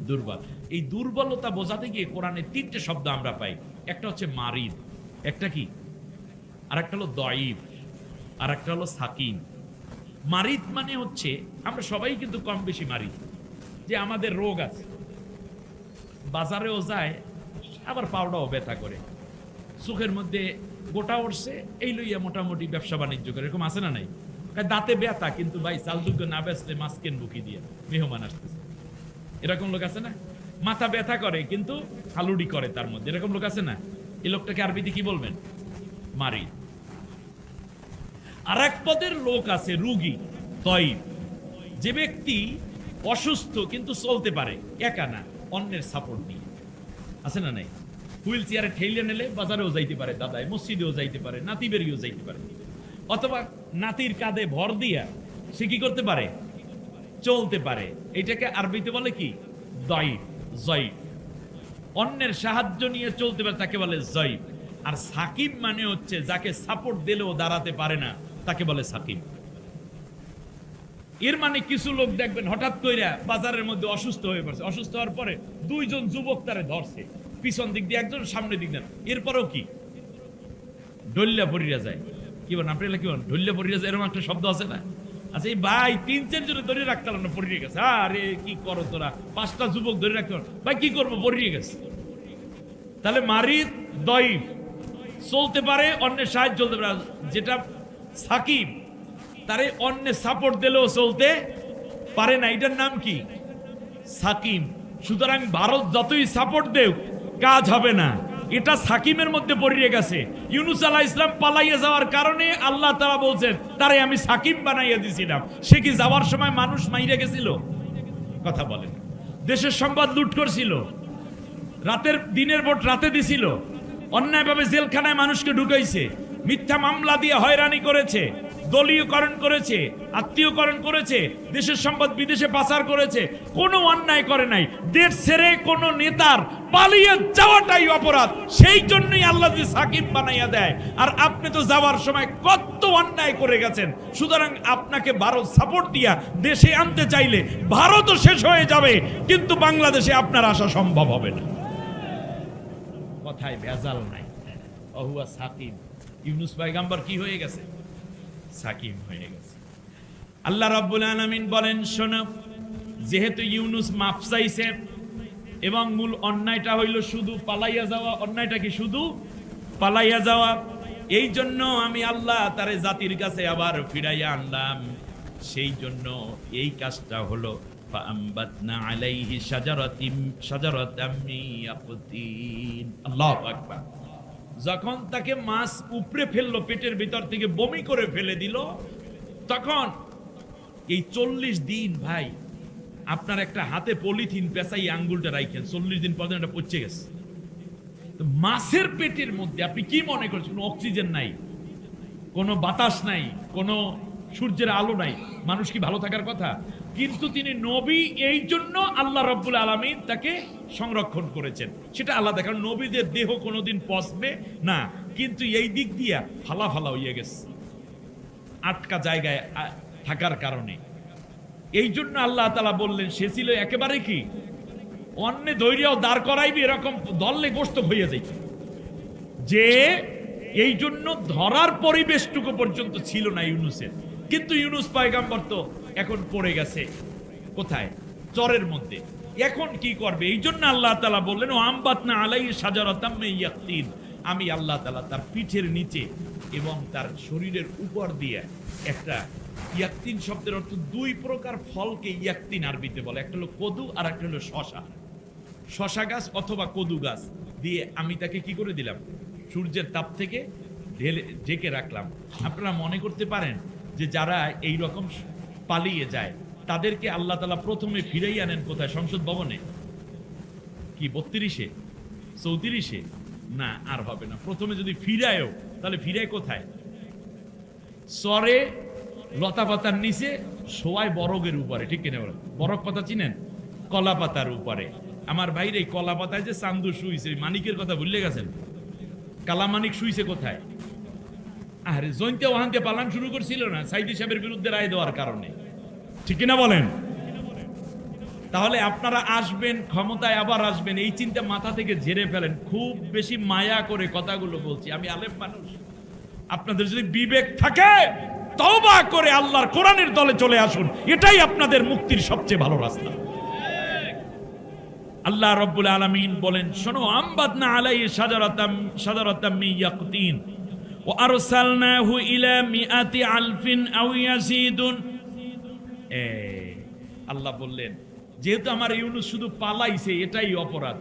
দুর্বল। এই দুর্বলতা বোঝাতে গিয়ে কোরআনে তিনটে শব্দ আমরা পাই, একটা হচ্ছে মারিদ, একটা কি, আর একটা হলো দয়ীফ, আর একটা হলো সাকিম। মারিদ মানে হচ্ছে আমরা সবাই কিন্তু কম বেশি মারিদ, যে আমাদের রোগ আছে, বাজারেও যায়, আবার পাউডাও ব্যথা করে, চোখের মধ্যে গোটা উঠছে, এই লইয়া মোটামুটি ব্যবসা বাণিজ্য করে, এরকম আছে না নাই? দাঁতে ব্যথা, কিন্তু ভাই চালযোগ্য না বেচলে মাছ কেন বুকি দিয়ে, মেহমান আসতেছে, এরকম লোক আছে না? মাথা ব্যথা করে কিন্তু হালুডি করে তার মধ্যে, এরকম লোক আছে না? এই লোকটাকে আরবিতে কি বলবেন? মারিদ। আর এক পদের লোক আছে রুগী, দয়ীফ, যে ব্যক্তি অসুস্থ কিন্তু চলতে পারে, একা না, অন্যের সাপোর্ট নিয়ে, আছে না নাই? হুইল চেয়ারে ঠেলে নিলে বাজারেও যাইতে পারে, দাদাই মসজিদেও যাইতে পারে, নাতি বেরিয়েও যাইতে পারে, অথবা নাতির কাঁধে ভর দিয়া সে কি করতে পারে? চলতে পারে। এটাকে আরবিতে বলে কি? দয়ীফ, জয়ীফ। অন্যের সাহায্য নিয়ে চলতে পারে তাকে বলে জয়ীফ। আর সাকিব মানে হচ্ছে যাকে সাপোর্ট দিলেও দাঁড়াতে পারে না, তাকে বলে সাকিব। এর মানে কিছু লোক দেখবেন হঠাৎ কইরা বাজারের মধ্যে অসুস্থ হয়ে পড়ছে, অসুস্থ হওয়ার পরে দুইজন যুবক তারে ধরছে, পিছন দিক দিয়ে একজন, সামনে দিক দিয়ে, এরপরেও কি ঢল্লা পড়িয়া যায়। কি বলেন আপনারা, কি বলেন ঢল্লা পড়িয়া যায়? এরকম একটা শব্দ আছে না? আচ্ছা এই ভাই 3-4 জনে ধরে রাখতে না, পড়িয়ে গেছে। আরে কি করো তোরা, 5টা যুবক ধরে রাখতে ভাই, কি করবো, পড়িয়ে গেছে। তাহলে মারিদ, দয়ীফ, চলতে পারে, অন্যের সাহায্য চলতে পারে। যেটা সাকিব, তারে অন্যের সাপোর্ট দিলেও চলতে পারে না, এটার নাম কি? সাকিম। সুতরাং ভারত যতই সাপোর্ট দেও কাজ হবে না, এটা সাকিমের মধ্যে পড়িয়ে গেছে। ইউনূস আলাইহিস সালাম পালাইয়া যাওয়ার কারণে আল্লাহ তাআলা বলছেন, তারে আমি সাকিম বানাইয়া দিয়েছিলাম। সে কি যাওয়ার সময় মানুষ মাইরে গেছিল? কথা বলেন। দেশের সম্পদ লুট করছিল, দিনের ভোট রাতে দিছিল, অন্যায়ভাবে জেলখানায় মানুষকে ঢুকাইছে, মিথ্যা মামলা দিয়ে হয়রানি করেছে, দলীয়করণ করেছে, আত্মীয়করণ করেছে, দেশের সম্পদ বিদেশে পাচার করেছে, কোনো অন্যায় করে নাই। দেশ ছেড়ে কোনো নেতার পালিয়ে যাওয়াটাই অপরাধ। সেই জন্যই আল্লাহ যে সাকিব বানাইয়া দেয়। আর আপনি তো যাওয়ার সময় কত অন্যায় করে গেছেন। সুতরাং আপনাকে ভারত সাপোর্ট দিয়া দেশে আনতে চাইলে ভারতও শেষ হয়ে যাবে, কিন্তু বাংলাদেশে আপনার আসা সম্ভব হবে না। কথায় ভেজাল নাই। অহুয়া সাকিব, ইউনুস পয়গম্বর কি হয়ে গেছে? সাকিব হয়ে গেছে। আল্লাহ রাব্বুল আলামিন বলেন, শোনো, যেহেতু ইউনুস মাফ চাইছে এবং মূল অন্যায়টা হইল শুধু পালাইয়া যাওয়া, অন্যায়টা কি শুধু পালাইয়া যাওয়া, এই জন্য আমি আল্লাহ তারে জাতির কাছে আবার ফিরাইয়া আনলাম। সেই জন্য এই কাজটা হলো ফাআমবাতনা আলাইহি শাজারাতাম মিন ইয়াকতিন। আল্লাহু আকবার। যখন তাকে মাছ উপড়ে ফেললো, পেটের ভিতর থেকে বমি করে ফেলে দিল, তখন এই 40 দিন ভাই আপনার একটা হাতে পলিথিন পেঁচাই আঙ্গুলটা রাখেন, 40 দিন পর এটা পচে গেছে। মাছের পেটের মধ্যে আপনি কি মনে করছেন? কোনো অক্সিজেন নাই, কোনো বাতাস নাই, কোনো সূর্যের আলো নাই, মানুষ কি ভালো থাকার কথা? কিন্তু তিনি নবী, এই জন্য আল্লাহ রাব্বুল আলামিন তাকে সংরক্ষণ করেছেন। সেটা আলাদা, কারণ নবীদের দেহ কোনোদিন পচবে না, কিন্তু এই দিক দিয়া ফালা ফালা হইয়া গেছে আটকা জায়গায় থাকার কারণে। এই জন্য আল্লাহ তাআলা বললেন, সে ছিল একেবারে কি অন্য ধৈর্য দাঁড় করাইবি এরকম দললে গোস্ত হইয়া যাই, যে এই জন্য ধরার পরিবেশটুকু পর্যন্ত ছিল না ইউনুসের। কিন্তু ইউনুস পয়গম্বর তো এখন পড়ে গেছে কোথায়? চরের মধ্যে। এখন কি করবে? এই জন্য আল্লাহ তাআলা বললেন, ও আমবাতনা আলাইহি শাজারাতাম মিন ইয়াকতিন। আমি আল্লাহ তাআলা তার পিঠের নিচে এবং তার শরীরের উপর দিয়ে একটা, ইয়াকতিন শব্দের অর্থ দুই প্রকার ফলকে ইয়াকতিন আরবিতে বলে, একটা হলো কদু আর একটা হলো শশা। শশা গাছ অথবা কদু গাছ দিয়ে আমি তাকে কি করে দিলাম? সূর্যের তাপ থেকে ঢেকে রাখলাম। আপনারা মনে করতে পারেন যে যারা এই রকম পালিয়ে যায় তাদেরকে আল্লাহ তাআলা প্রথমে ফিরাই আনেন কোথায়? সংসদ ভবনে? কি 32-এ 34-এ? না, আর হবে না। প্রথমে যদি ফিরায়ও, তাহলে ফিরায় কোথায়? চরে লতা পাতার নিচে শোয়ায় বরগের উপরে, ঠিক কিনা বলেন? বরগ পাতা চিনেন? কলা পাতার উপরে। আমার ভাইরে কলা পাতায় যে চান্দু শুইছে, মানিকের কথা ভুলে গেছেন? কালামানিক শুইছে কোথায়? আরে জয়ন্তে ওহান্তে পালান শুরু করছিল না সাইদি সাহেবের বিরুদ্ধে রায় দেওয়ার কারণে, ঠিক কিনা বলেন? তাহলে আপনারা আসবেন ক্ষমতায়, আবার আসবেন, এই চিন্তা মাথা থেকে ঝেড়ে ফেলেন। খুব বেশি মায়া করে কথাগুলো বলছি, আমি আলেম মানুষ। আপনাদের যদি বিবেক থাকে, তওবা করে আল্লাহর কোরআনের দলে চলে আসুন, এটাই আপনাদের মুক্তির সবচেয়ে ভালো রাস্তা। আল্লাহ রাব্বুল আলামিন বলেন, শোনো, আমবাতনা আলাইহি শাজারাতাম মিন ইয়াকতিন ওয়া আরসালনাহু ইলা মিআতি আলফিন আও ইয়াজিদুন। আল্লাহ বললেন, যেহেতু আমার ইউনুস শুধু পালাইছে, এটাই অপরাধ,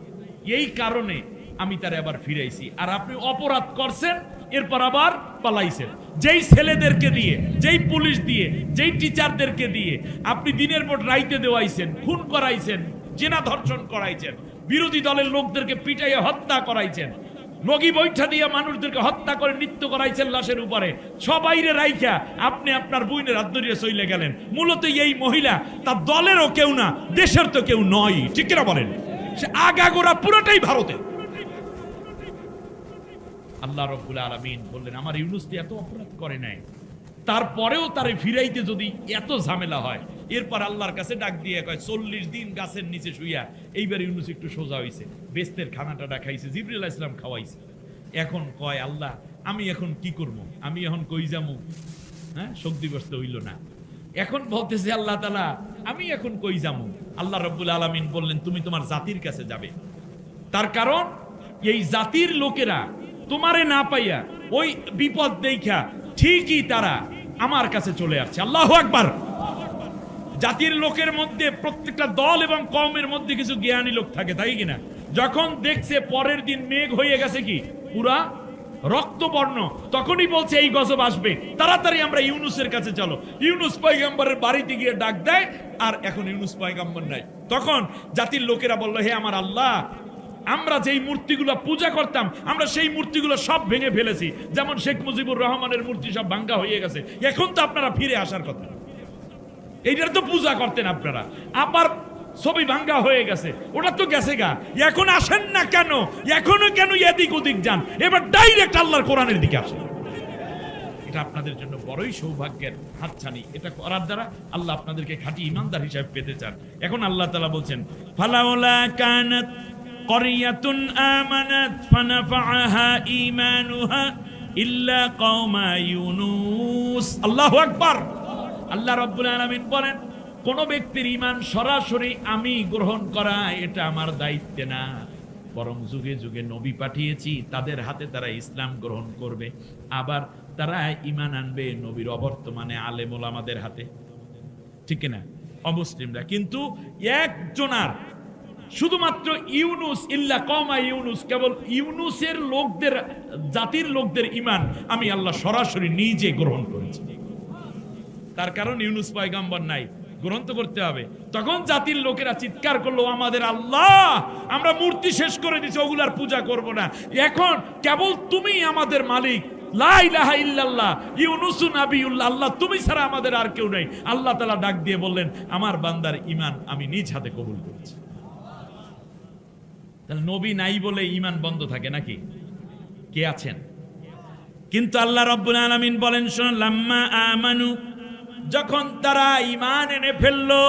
এই কারণে আমি তারে আবার ফিরাইছি। আর আপনি অপরাধ করছেন, এরপর আবার পালাইছেন। যেই ছেলেদেরকে দিয়ে, যেই পুলিশ দিয়ে, যেই টিচারদেরকে দিয়ে আপনি দিনের পর রাইতে দেওয়াইছেন, খুন করাইছেন, জেনা ধর্ষণ করাইছেন, বিরোধী দলের লোকদেরকে পিটাইয়ে হত্যা করাইছেন, লগি বৈঠা দিয়ে মানুষদেরকে হত্যা করে নৃত্য করাইছেন লাশের উপরে, সবাইরে রাইখা আপনি আপনার বুইনের হাত ধরিয়ে চলে গেলেন। মূলত এই মহিলা তার দলেরও কেউ না, দেশের তো কেউ নয়, ঠিক কিনা বলেন? সে আগাগোড়া পুরোটাই ভারতের। আল্লাহ রাব্বুল আলামিন বললেন, আমার ইউনুস এত অপরাধ করে নাই, তারপরেও তারে ফিরাইতে যদি এত ঝামেলা হয়, এরপর আল্লাহর কাছে ডাক দিয়ে কয় 40 দিন গাছের নিচে শুইয়া এইবার ইউনুস একটু সোজা হইছে, বেস্তের খানাটা খাইছে, জিবরিল আলাইহিস সালাম খাওয়াইছে। এখন কয়, আল্লাহ আমি এখন কি করব? আমি এখন কই যামু? হ্যাঁ, শক্তিগ্রস্ত হইল না। এখন বলতেছে আল্লাহ তাআলা, আমি এখন কই যামু? আল্লাহ রাব্বুল আলামিন বললেন, তুমি তোমার জাতির কাছে যাবে। তার কারণ এই জাতির লোকেরা তোমারে না পাইয়া ওই বিপদ দেখা ঠিকই তারা আমার কাছে চলে আসছে। আল্লাহু আকবার। জাতির লোকের মধ্যে, প্রত্যেকটা দল এবং কওমের মধ্যে কিছু জ্ঞানী লোক থাকে, তাই কিনা? যখন দেখছে পরের দিন মেঘ হয়ে গেছে কি পুরা রক্তবর্ণ, তখনই বলছে এই গজব আসবে, তাড়াতাড়ি আমরা ইউনুসের কাছে চলো। ইউনুস পয়গম্বরের বাড়িতে গিয়ে ডাক দেয়, আর এখন ইউনুস পয়গম্বর নাই। তখন জাতির লোকেরা বলল, হে আমার আল্লাহ, আমরা যেই মূর্তিগুলো পূজা করতাম আমরা সেই মূর্তিগুলো সব ভেঙে ফেলেছি, যেমন শেখ মুজিবুর রহমানের মূর্তি সব ভাঙ্গা হয়ে গেছে। এখন তো আপনারা ফিরে আসার কথা, এইটার তো পূজা করতেন আপনারা, আবার ছবি ভাঙ্গা হয়ে গেছে, ওটা তো গেছে গা, এখন আসেন না কেন? এখনো কেন এদিক ওদিক যান? এবার ডাইরেক্ট আল্লাহর কোরআনের দিকে আসেন। এটা আপনাদের জন্য বড়ই সৌভাগ্যের হাতছানি। এটা করার দ্বারা আল্লাহ আপনাদেরকে খাঁটি ইমানদার হিসাবে পেতে চান। এখন আল্লাহ তাআলা বলছেন, ফালাউলা কানাত ক্বরিয়াতুন আমানাত ফানাফাআহা ঈমানুহা ইল্লা কওমা ইউনুস। আল্লাহু আকবার। আল্লাহ রাব্বুল আলামিন বলেন, কোন ব্যক্তির ঈমান সরাসরি আমি গ্রহণ করা এটা আমার দায়িত্ব না, বরং যুগে যুগে নবী পাঠিয়েছি, তাদের হাতে তারা ইসলাম গ্রহণ করবে, আবার তারা ঈমান আনবে নবীর অবর্তমানে আলেম ওলামাদের হাতে, ঠিক না? অমুসলিমরা কিন্তু একজনার শুধুমাত্র ইউনুস ইল্লা কওমা ইউনুস, কেবল ইউনুসের লোকদের জাতির লোকদের ঈমান আমি আল্লাহ সরাসরি নিজে গ্রহণ করেছি। তার কারণ ইউনুস পয়গম্বর নাই, গ্রহণ তো করতে হবে। তখন জাতির লোকেরা চিৎকার করলো, আমাদের আল্লাহ, আমরা মূর্তি শেষ করে দিছি, ওগুলার পূজা করব না, এখন কেবল তুমি আমাদের মালিক, লা ইলাহা ইল্লাল্লাহ, ইউনুস নাবিয়ুল্লাহ, আল্লাহ তুমি ছাড়া আমাদের আর কেউ নেই। আল্লাহ তাআলা ডাক দিয়ে বললেন, আমার বান্দার ঈমান আমি নিজ হাতে কবুল করেছি। তাহলে নবী নাই বলে ঈমান বন্ধ থাকে নাকি? কে আছেন? কিন্তু আল্লাহ রাব্বুল আলামিন বলেন, শুনুন, লাম্মা আমানু, যখন তারা ঈমান এনে ফেললো,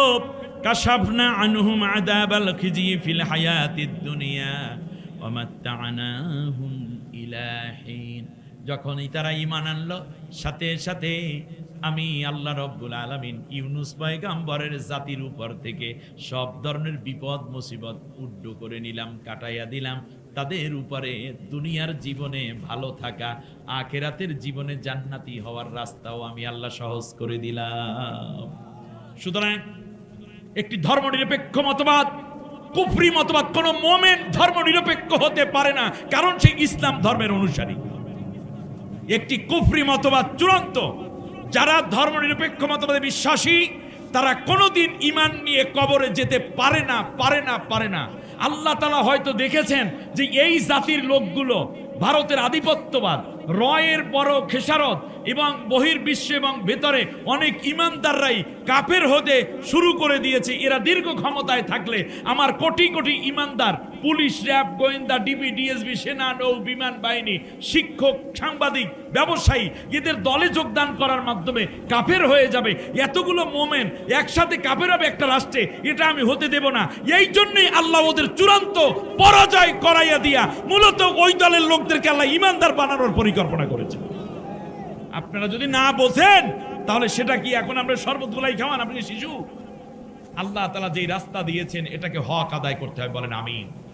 কাশাফনা আনহুম আযাবাল খিজি ফিল হায়াতিদ দুনিয়া ওয়া মাত্তা'নাহুম ইলা হিন, যখনই তারা ঈমান আনলো, সাথে সাথে আমি আল্লাহ রাব্বুল আলামিন ইউনুস পয়গম্বরের জাতির উপর থেকে সব ধরনের বিপদ মুসিবত উড্ড করে নিলাম, কাটাইয়া দিলাম। তাদের উপরে দুনিয়ার জীবনে ভালো থাকা, আখিরাতের জীবনে জান্নাতি হওয়ার রাস্তাও আমি আল্লাহ সহজ করে দিলাম। সুতরাং একটি ধর্মনিরপেক্ষ মতবাদ, কুফরি মতবাদ, কোন মোমেন ধর্মনিরপেক্ষ হতে পারে না, কারণ সে ইসলাম ধর্মের অনুসারী। একটি কুফরি মতবাদ চূড়ান্ত। যারা ধর্মনিরপেক্ষ মতবাদে বিশ্বাসী তারা কোনোদিন ঈমান নিয়ে কবরে যেতে পারে না, পারে না, পারে না। আল্লাহ তাআলা হয়তো দেখেছেন যে এই জাতির লোকগুলো ভারতের আধিপত্যবাদ, রয়ের বড় খেসারত এবং বহির্বিশ্বে এবং ভেতরে অনেক ইমানদাররাই কাফের হতে শুরু করে দিয়েছে। এরা দীর্ঘ ক্ষমতায় থাকলে আমার কোটি কোটি ইমানদার, পুলিশ, র্যাব, গোয়েন্দা, ডিবি, ডিএসবি, সেনা, নৌ, বিমান বাহিনী, শিক্ষক, সাংবাদিক, ব্যবসায়ী, এদের দলে যোগদান করার মাধ্যমে কাফের হয়ে যাবে। এতগুলো মোমেন একসাথে কাফের হবে একটা রাষ্ট্রে, এটা আমি হতে দেব না। এই জন্যই আল্লাহ ওদের চূড়ান্ত পরাজয় করাইয়া দিয়া মূলত ওই দলের লোকদেরকে আল্লাহ ইমানদার বানানোর পরিকল্পনা করেছে। আপনারা যদি না বোঝেন তাহলে সেটা কি এখন আমরা শরবত গুলাই খাওয়ান? আপনি শিশু? আল্লাহ তাআলা যেই রাস্তা দিয়েছেন এটাকে হক আদায় করতে হয়, বলেন আমিন।